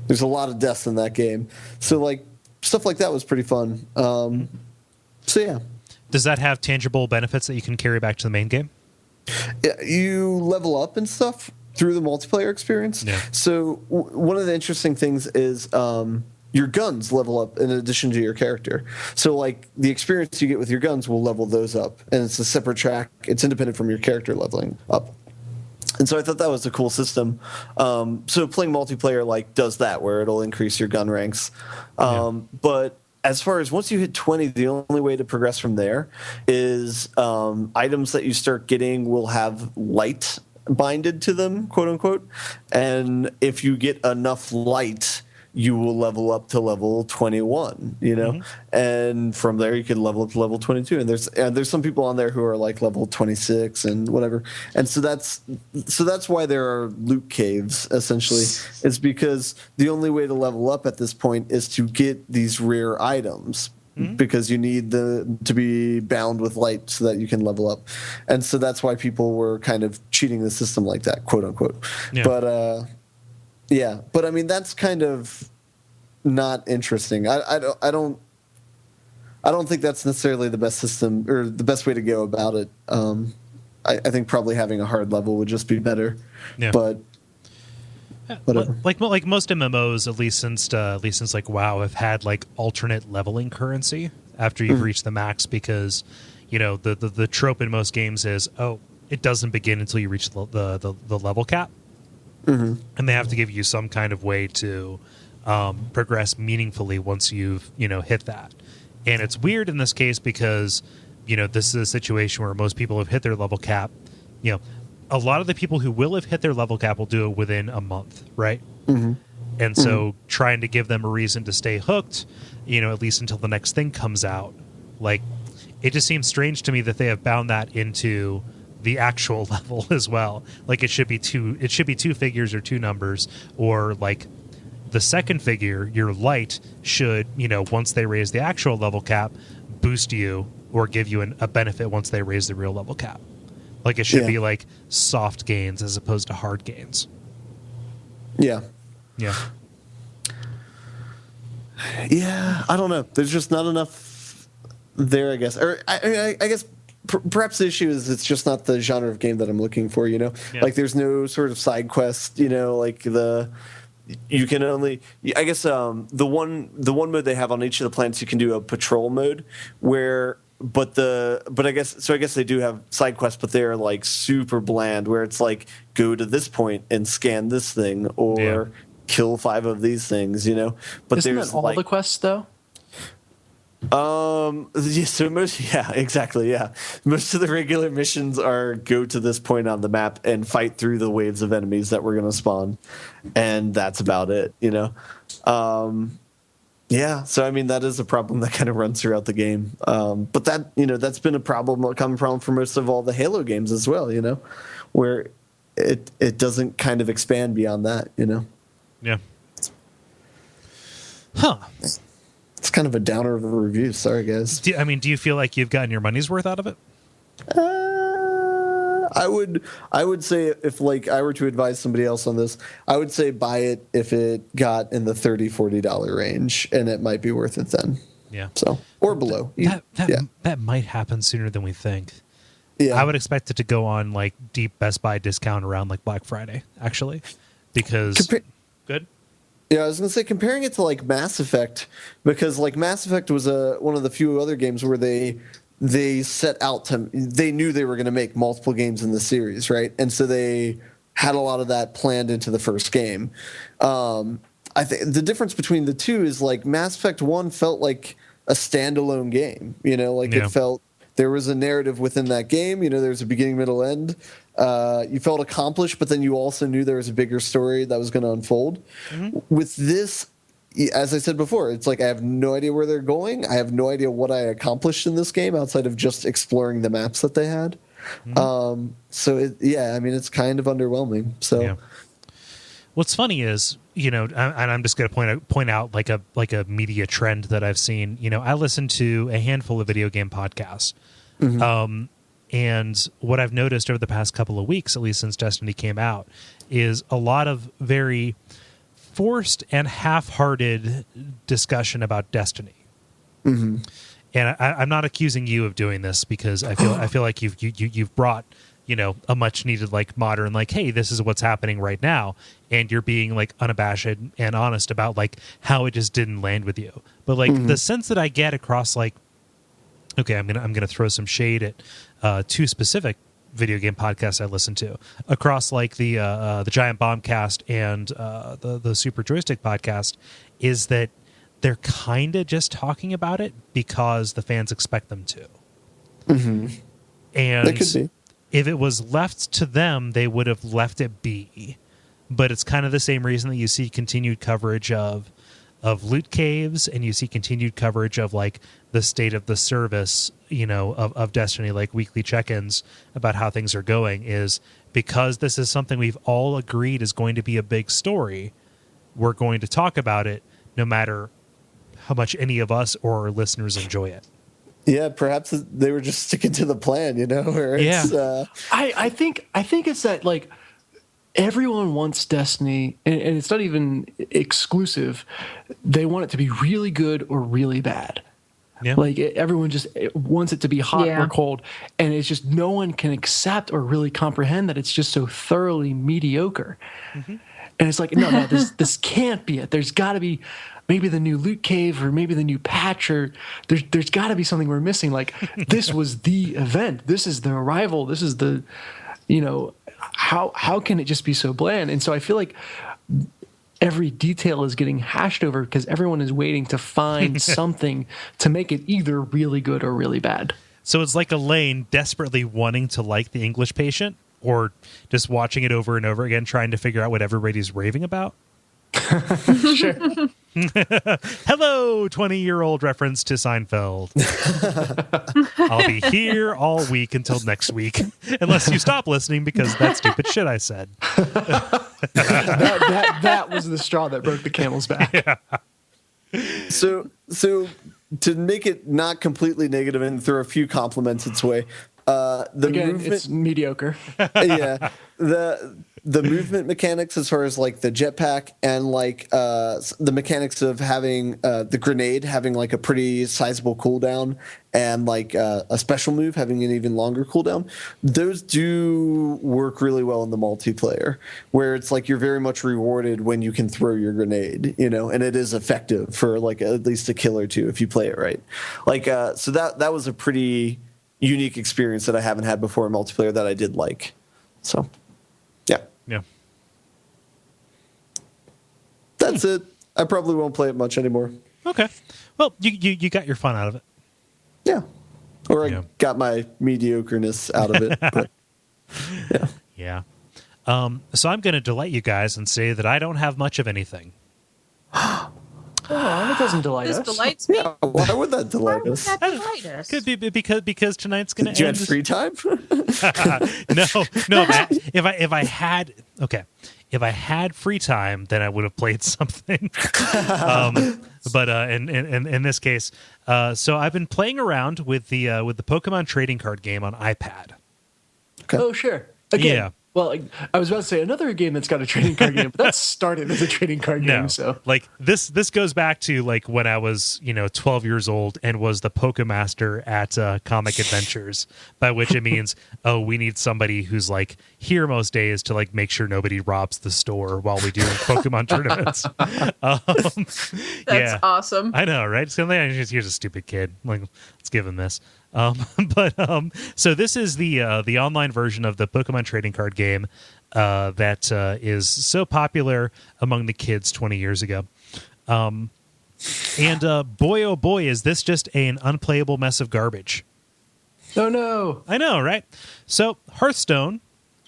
There's a lot of deaths in that game. So like stuff like that was pretty fun. So yeah. Does that have tangible benefits that you can carry back to the main game? Yeah, you level up and stuff through the multiplayer experience. Yeah. So one of the interesting things is your guns level up in addition to your character. So like the experience you get with your guns will level those up, and it's a separate track. It's independent from your character leveling up. And so I thought that was a cool system. So playing multiplayer like does that, where it'll increase your gun ranks. But as far as once you hit 20, the only way to progress from there is items that you start getting will have light binded to them, quote unquote. And if you get enough light, you will level up to level 21, and from there you can level up to level 22. And there's some people on there who are like level 26 and whatever. And so that's why there are loot caves, essentially. It's because the only way to level up at this point is to get these rare items. Because you need to be bound with light so that you can level up. And so that's why people were kind of cheating the system like that, quote unquote. Yeah. But I mean, that's kind of not interesting. I don't think that's necessarily the best system or the best way to go about it. I think probably having a hard level would just be better. Yeah. But whatever. Like most MMOs, at least since like WoW, have had like alternate leveling currency after you've reached the max, because the trope in most games is, it doesn't begin until you reach the level cap, and they have to give you some kind of way to progress meaningfully once you've hit that. And it's weird in this case because this is a situation where most people have hit their level cap. A lot of the people who will have hit their level cap will do it within a month, right? And so trying to give them a reason to stay hooked, at least until the next thing comes out, like, it just seems strange to me that they have bound that into the actual level as well. Like, it should be two figures or two numbers, or like the second figure, your light, should, once they raise the actual level cap, boost you or give you a benefit once they raise the real level cap. Like, it should be like soft gains as opposed to hard gains. Yeah. Yeah. Yeah, I don't know. There's just not enough there, I guess. Or I guess perhaps the issue is it's just not the genre of game that I'm looking for, Yeah. Like, there's no sort of side quest, like you can only, I guess, the one mode they have on each of the planets, you can do a patrol mode where, but I guess they do have side quests, but they're like super bland, where it's like, go to this point and scan this thing, or kill 5 of these things, But isn't there's that all the quests though? Exactly. Most of the regular missions are go to this point on the map and fight through the waves of enemies that we're going to spawn, and that's about it. So I mean, that is a problem that kind of runs throughout the game. But that that's been a common problem for most of all the Halo games as well. Where it doesn't kind of expand beyond that. Yeah. Huh. It's kind of a downer of a review. Sorry, guys. Do you feel like you've gotten your money's worth out of it? I would say, if like I were to advise somebody else on this, I would say buy it if it got in the $30-$40 range, and it might be worth it then. Yeah. So, or below. That might happen sooner than we think. Yeah. I would expect it to go on like deep Best Buy discount around like Black Friday, actually, because good. Yeah, I was going to say, comparing it to like Mass Effect, because like Mass Effect was one of the few other games where they set out they knew they were going to make multiple games in the series, right? And so they had a lot of that planned into the first game. I think the difference between the two is like Mass Effect 1 felt like a standalone game, it felt there was a narrative within that game, there was a beginning, middle, end. You felt accomplished, but then you also knew there was a bigger story that was going to unfold. With this, as I said before, it's like I have no idea where they're going. I have no idea what I accomplished in this game outside of just exploring the maps that they had. It's kind of underwhelming. So, what's funny is, and I'm just going to point out like a media trend that I've seen. I listen to a handful of video game podcasts. And what I've noticed over the past couple of weeks, at least since Destiny came out, is a lot of very forced and half-hearted discussion about Destiny. And I'm not accusing you of doing this, because I feel like you've brought a much needed like modern, like, hey, this is what's happening right now, and you're being like unabashed and honest about like how it just didn't land with you. But like the sense that I get across, like, okay, I'm gonna throw some shade at 2 specific video game podcasts I listen to, across like the Giant Bombcast and the Super Joystick podcast, is that they're kind of just talking about it because the fans expect them to. And that could be. If it was left to them, they would have left it be. But it's kind of the same reason that you see continued coverage of loot caves, and you see continued coverage of like the state of the service, of Destiny, like weekly check-ins about how things are going, is because this is something we've all agreed is going to be a big story. We're going to talk about it no matter how much any of us or our listeners enjoy it. Yeah, perhaps they were just sticking to the plan, where it's... I think it's that, like, everyone wants Destiny, and it's not even exclusive. They want it to be really good or really bad. Yeah. Like, everyone just wants it to be hot or cold, and it's just no one can accept or really comprehend that it's just so thoroughly mediocre. Mm-hmm. And it's like, no, this can't be it. There's got to be maybe the new loot cave or maybe the new patch, or there's got to be something we're missing. Like, this was the event. This is the arrival. This is the, how can it just be so bland? And so I feel like every detail is getting hashed over because everyone is waiting to find something to make it either really good or really bad. So it's like Elaine desperately wanting to like The English Patient, or just watching it over and over again, trying to figure out what everybody's raving about. Sure. Hello, 20-year-old reference to Seinfeld. I'll be here all week until next week, unless you stop listening because that stupid shit I said. that was the straw that broke the camel's back. Yeah. So to make it not completely negative and throw a few compliments its way, It's mediocre. Yeah, the movement mechanics, as far as like the jetpack and like the mechanics of having the grenade having like a pretty sizable cooldown, and like a special move having an even longer cooldown, those do work really well in the multiplayer, where it's like you're very much rewarded when you can throw your grenade, and it is effective for like at least a kill or two if you play it right. Like so that was a pretty unique experience that I haven't had before in multiplayer that I did like. So, yeah. Yeah. That's it. I probably won't play it much anymore. Okay. Well, you got your fun out of it. Yeah. Or I got my mediocreness out of it. But, yeah. Yeah. So I'm going to delight you guys and say that I don't have much of anything. Oh, that doesn't delight us. This delights me. Yeah, why would that delight us? That delight us? Could be because tonight's going to end. Did you have free time? No. Matt, if I had free time, then I would have played something. But in this case, so I've been playing around with the Pokemon trading card game on iPad. Okay. Oh, sure. Again, Yeah. Well, I was about to say another game that's got a trading card game, but that started as a trading card game. So, like this goes back to like when I was 12 years old and was the Pokemaster at Comic Adventures, by which it means we need somebody who's like here most days to like make sure nobody robs the store while we do Pokemon tournaments. That's awesome. I know, right? So here's a stupid kid. Like, let's give him this. So this is the online version of the Pokemon trading card game that is so popular among the kids 20 years ago. And boy, oh boy, is this just an unplayable mess of garbage. oh no. I know, right? So Hearthstone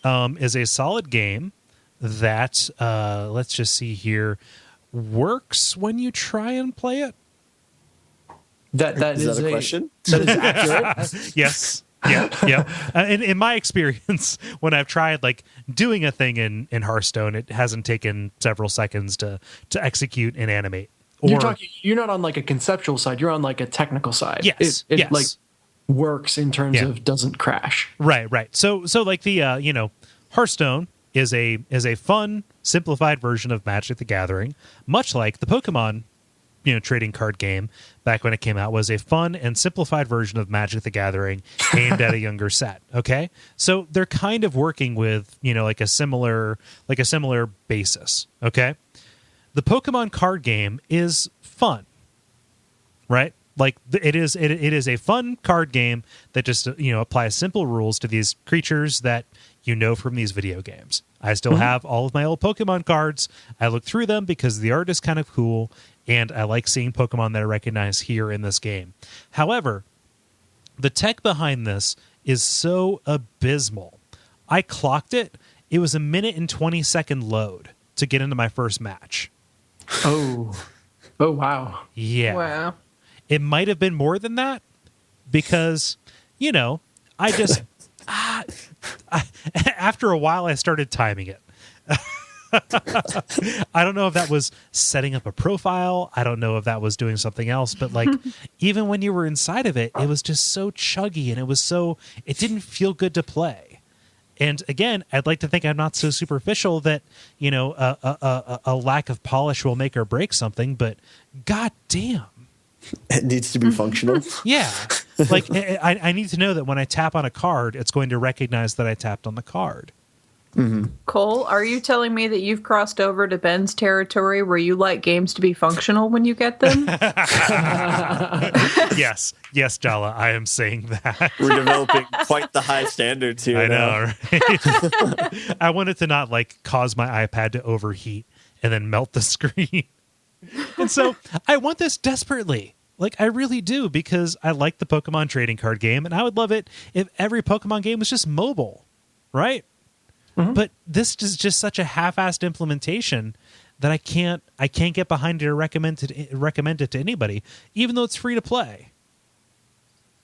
is a solid game that, let's just see here, works when you try and play it. That is that a question? That is accurate. Yes. Yeah. In my experience, when I've tried like doing a thing in Hearthstone, it hasn't taken several seconds to execute and animate. Or, You're not on like a conceptual side. You're on like a technical side. Yes. It like works in terms of doesn't crash. Right. So like the Hearthstone is a fun, simplified version of Magic the Gathering, much like the Pokemon trading card game back when it came out was a fun and simplified version of Magic the Gathering aimed at a younger set. Okay. So they're kind of working with, like a similar basis. Okay. The Pokemon card game is fun, right? Like it is a fun card game that just, applies simple rules to these creatures that from these video games. I still have all of my old Pokemon cards. I look through them because the art is kind of cool, and I like seeing Pokemon that I recognize here in this game. However, the tech behind this is so abysmal. I clocked it. It was a 1 minute and 20-second load to get into my first match. Oh. Oh, wow. Yeah. Wow. It might have been more than that because, I just, after a while, I started timing it. I don't know if that was setting up a profile. I don't know if that was doing something else, but like, even when you were inside of it, it was just so chuggy and it didn't feel good to play. And again, I'd like to think I'm not so superficial that, a lack of polish will make or break something, but god damn. It needs to be functional. Yeah. Like, I need to know that when I tap on a card, it's going to recognize that I tapped on the card. Mm-hmm. Cole, are you telling me that you've crossed over to Ben's territory where you like games to be functional when you get them? Yes, Jala, I am saying that. We're developing quite the high standards here. I know, right? I want it to not like cause my iPad to overheat and then melt the screen. And so I want this desperately. Like, I really do, because I like the Pokemon trading card game, and I would love it if every Pokemon game was just mobile, right? Mm-hmm. But this is just such a half-assed implementation that I can't get behind it or recommend it to anybody, even though it's free to play.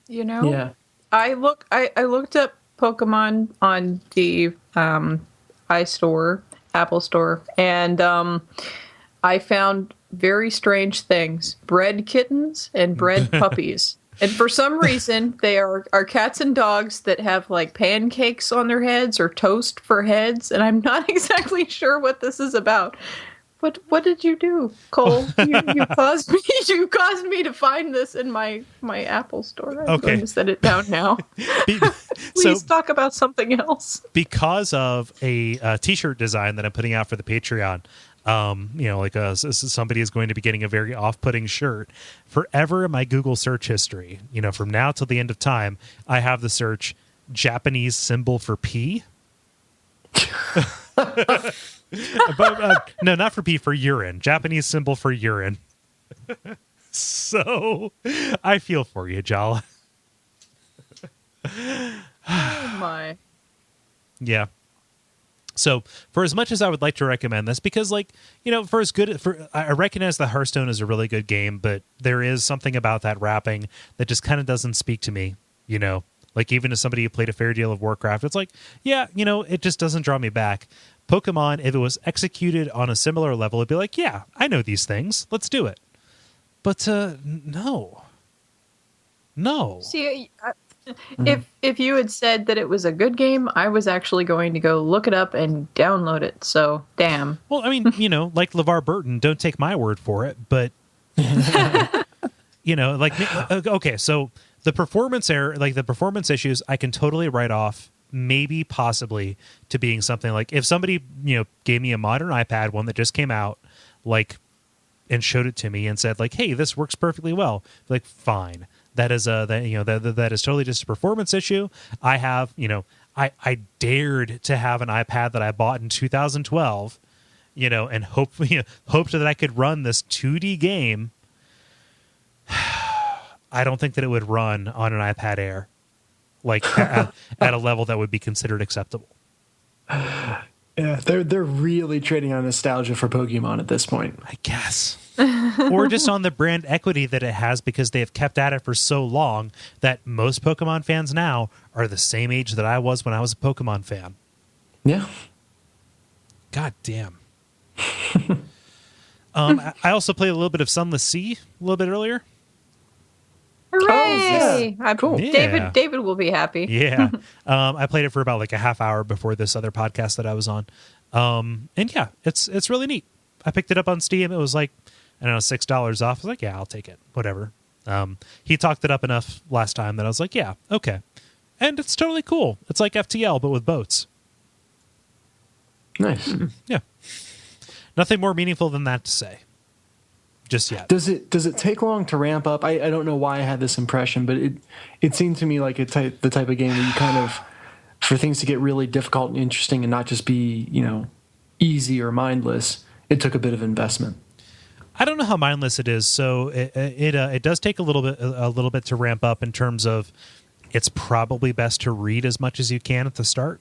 Yeah. I looked up Pokemon on the iStore, Apple Store, and I found very strange things: bred kittens and bred puppies. And for some reason, they are cats and dogs that have like pancakes on their heads or toast for heads. And I'm not exactly sure what this is about. But what did you do, Cole? You caused me to find this in my Apple Store. I'm going to set it down now. Please talk about something else. Because of a T-shirt design that I'm putting out for the Patreon. Somebody is going to be getting a very off-putting shirt. Forever in my Google search history, from now till the end of time, I have the search Japanese symbol for pee. But no, not for pee, for urine. Japanese symbol for urine. So I feel for you, Jala. Oh my. Yeah. So for as much as I would like to recommend this, because I recognize that Hearthstone is a really good game, but there is something about that wrapping that just kind of doesn't speak to me, like even as somebody who played a fair deal of Warcraft, it's like, yeah, it just doesn't draw me back. Pokemon, if it was executed on a similar level, it'd be like, yeah, I know these things. Let's do it. But no. See, if you had said that it was a good game, I was actually going to go look it up and download it. So, damn. Well, I mean, like LeVar Burton, don't take my word for it, but okay, so the performance error, like the performance issues, I can totally write off, maybe possibly to being something like if somebody, gave me a modern iPad, one that just came out, and showed it to me and said like, hey, this works perfectly well. Like, fine. That is that is totally just a performance issue. I have, I dared to have an iPad that I bought in 2012, and hoped that I could run this 2D game. I don't think that it would run on an iPad Air, like at a level that would be considered acceptable. Yeah, they're really trading on nostalgia for Pokemon at this point, I guess. Or just on the brand equity that it has, because they have kept at it for so long that most Pokemon fans now are the same age that I was when I was a Pokemon fan. Yeah. God damn. I also played a little bit of Sunless Sea a little bit earlier. Hooray! Oh, yeah. Cool. Yeah. David will be happy. Yeah. I played it for about like a half hour before this other podcast that I was on. And yeah, it's really neat. I picked it up on Steam. It was like, I don't know, $6 off. I was like, yeah, I'll take it. Whatever. He talked it up enough last time that I was like, yeah, okay. And it's totally cool. It's like FTL, but with boats. Nice. Yeah. Nothing more meaningful than that to say. Just yet. Does it take long to ramp up? I don't know why I had this impression, but it seemed to me like the type of game where you kind of, for things to get really difficult and interesting and not just be, easy or mindless, it took a bit of investment. I don't know how mindless it is, so it does take a little bit to ramp up in terms of it's probably best to read as much as you can at the start.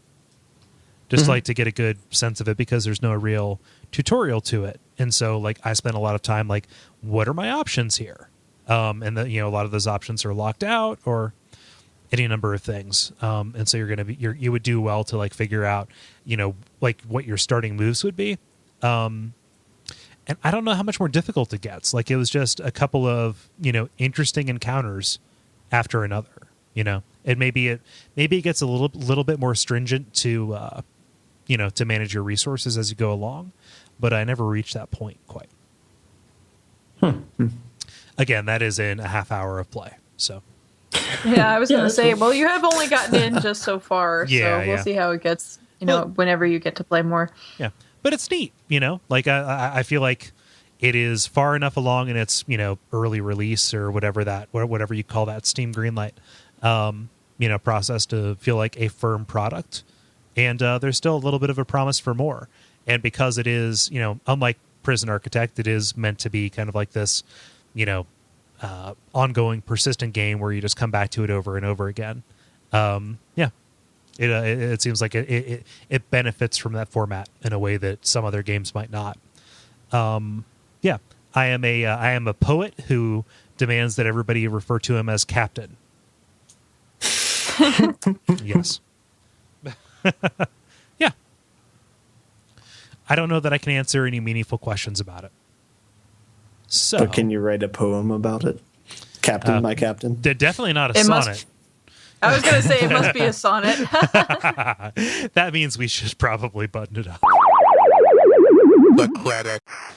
just like to get a good sense of it, because there's no real tutorial to it. And so like I spent a lot of time like, what are my options here? And a lot of those options are locked out, or any number of things. And so you would do well to like figure out, like what your starting moves would be. And I don't know how much more difficult it gets. Like it was just a couple of, interesting encounters after another, and maybe it gets a little bit more stringent to, to manage your resources as you go along, but I never reached that point quite. Again, that is in a half hour of play. So, yeah, I was going to say, well, you have only gotten in just so far, so we'll see how it gets, whenever you get to play more. Yeah, but it's neat, like I feel like it is far enough along in its, early release or whatever you call that, Steam Greenlight, process to feel like a firm product. And there's still a little bit of a promise for more. And because it is, unlike Prison Architect, it is meant to be kind of like this, ongoing, persistent game where you just come back to it over and over again. It seems like it benefits from that format in a way that some other games might not. I am a poet who demands that everybody refer to him as Captain. Yes. Yeah. I don't know that I can answer any meaningful questions about it. So, but can you write a poem about it? Captain, my captain. They're definitely not a sonnet. I was going to say it must be a sonnet. That means we should probably button it up.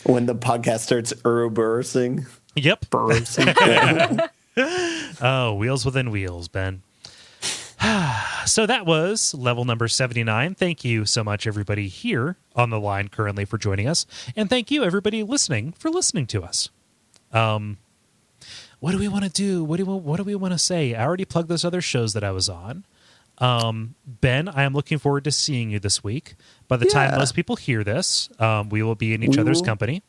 When the podcast starts Ouroboros-ing. Yep. Oh, wheels within wheels, Ben. So that was level number 79. Thank you so much, everybody here on the line currently, for joining us. And thank you, everybody listening, for listening to us. What do we want to do? What do we want to say? I already plugged those other shows that I was on. Ben, I am looking forward to seeing you this week. By the time most people hear this, we will be in each other's company.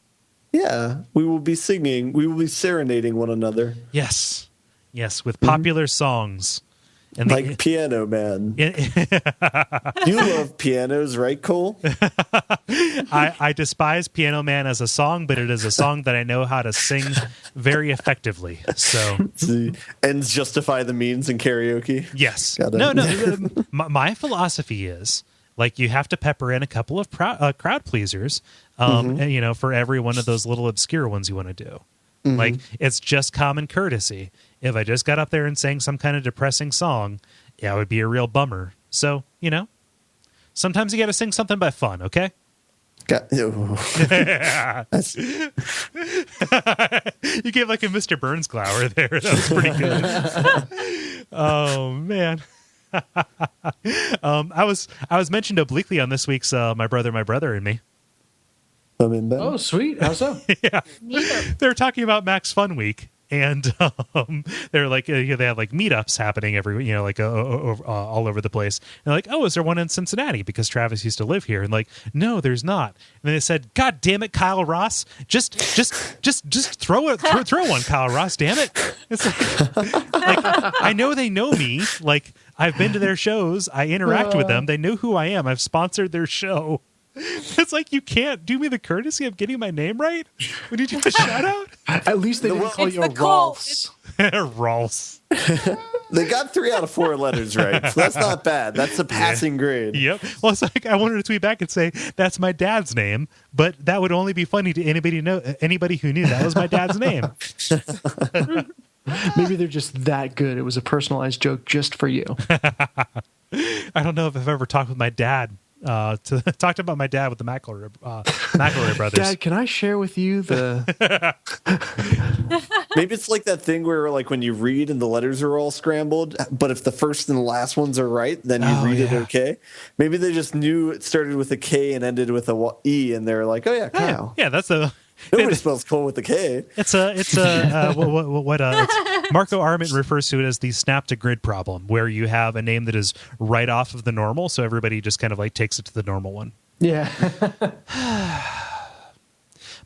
Yeah, we will be singing. We will be serenading one another. Yes, with popular songs. And like Piano Man. You love pianos, right, Kole? I despise Piano Man as a song, but it is a song that I know how to sing very effectively. So ends justify the means in karaoke. Yes. No. My philosophy is, like, you have to pepper in a couple of crowd pleasers, and, for every one of those little obscure ones you want to do. Like, it's just common courtesy. If I just got up there and sang some kind of depressing song, it would be a real bummer. So, sometimes you got to sing something by fun, okay? You gave like a Mr. Burns glower there. That was pretty good. Oh, man. I was mentioned obliquely on this week's My Brother and Me. Oh, sweet. How so? Yeah. They're talking about Max Fun Week. And they're like, they have like meetups happening every, all over the place. And they're like, oh, is there one in Cincinnati? Because Travis used to live here. And like, no, there's not. And then they said, God damn it, Kyle Ross, just throw one, Kyle Ross, damn it. It's like, I know they know me. Like, I've been to their shows. I interact with them. They know who I am. I've sponsored their show. It's like, you can't do me the courtesy of getting my name right when you do a shout out. At least they didn't call you a Rolfs. Rolfs. They got 3 out of 4 letters right, so that's not bad. That's a passing grade. Yep. Well, it's like, I wanted to tweet back and say that's my dad's name, but that would only be funny to anybody who knew that was my dad's name. Maybe they're just that good. It was a personalized joke just for you. I don't know if I've ever talked with my dad. Talked about my dad with the McElroy brothers. Dad, can I share with you the... Maybe it's like that thing where, like, when you read and the letters are all scrambled, but if the first and the last ones are right, then you read it okay. Maybe they just knew it started with a K and ended with a E, and they're like, oh yeah, Kyle. Yeah, that's a... Nobody spells Kole with a K. It's Marco Arment refers to it as the snap to grid problem, where you have a name that is right off of the normal, so everybody just kind of like takes it to the normal one. Yeah.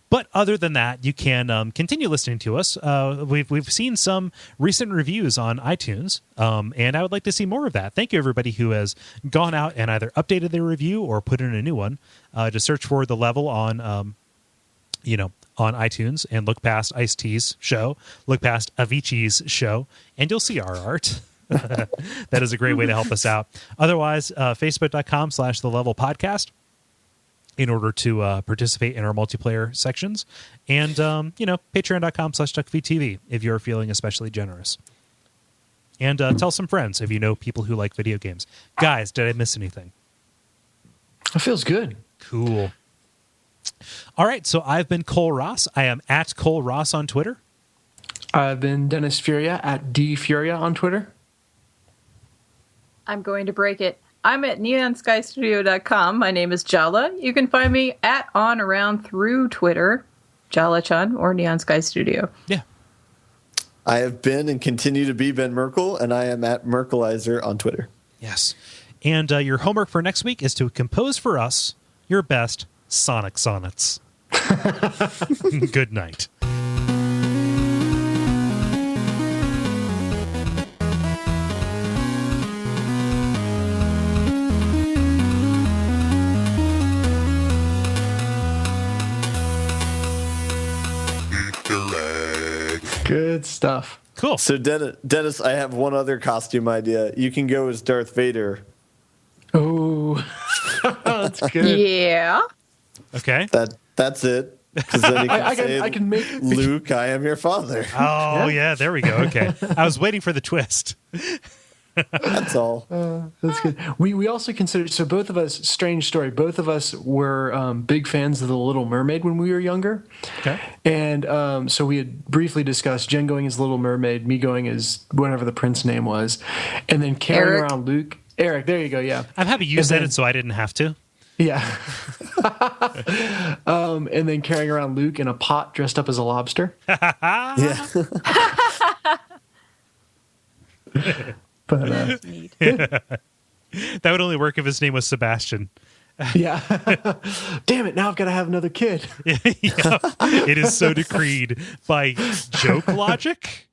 But other than that, you can continue listening to us. We've seen some recent reviews on iTunes, and I would like to see more of that. Thank you, everybody who has gone out and either updated their review or put in a new one. Just search for The Level on, on iTunes and look past Ice-T's show, look past Avicii's show, and you'll see our art. That is a great way to help us out. Otherwise, facebook.com/The Level Podcast in order to participate in our multiplayer sections. And, patreon.com/Duckfeed.tv if you're feeling especially generous. And tell some friends if you know people who like video games. Guys, did I miss anything? It feels good. Cool. All right, so I've been Kole Ross. I am at Kole Ross on Twitter. I've been Dennis Furia at DFuria on Twitter. I'm going to break it. I'm at neonskystudio.com. My name is Jala. You can find me at on around through Twitter, Jala-chan or Neon Sky Studio. Yeah. I have been and continue to be Ben Merkel, and I am at Merkelizer on Twitter. Yes. And your homework for next week is to compose for us your best Sonic sonnets. Good night. Good stuff. Cool. So, Dennis, I have one other costume idea. You can go as Darth Vader. Oh, that's good. Yeah. Okay. That's it. Because then you can I can make Luke, I am your father. Oh, yeah, there we go. Okay. I was waiting for the twist. That's all. That's good. We also considered, so both of us, strange story, both of us were big fans of The Little Mermaid when we were younger. Okay. And so we had briefly discussed Jen going as Little Mermaid, me going as whatever the prince name was, and then carrying Eric. around Luke. Eric, there you go, yeah. I'm happy you said it so I didn't have to. Yeah. And then carrying around Luke in a pot dressed up as a lobster. Yeah. But That's neat. That would only work if his name was Sebastian. yeah. Damn it, now I've got to have another kid. Yeah. It is so decreed by joke logic.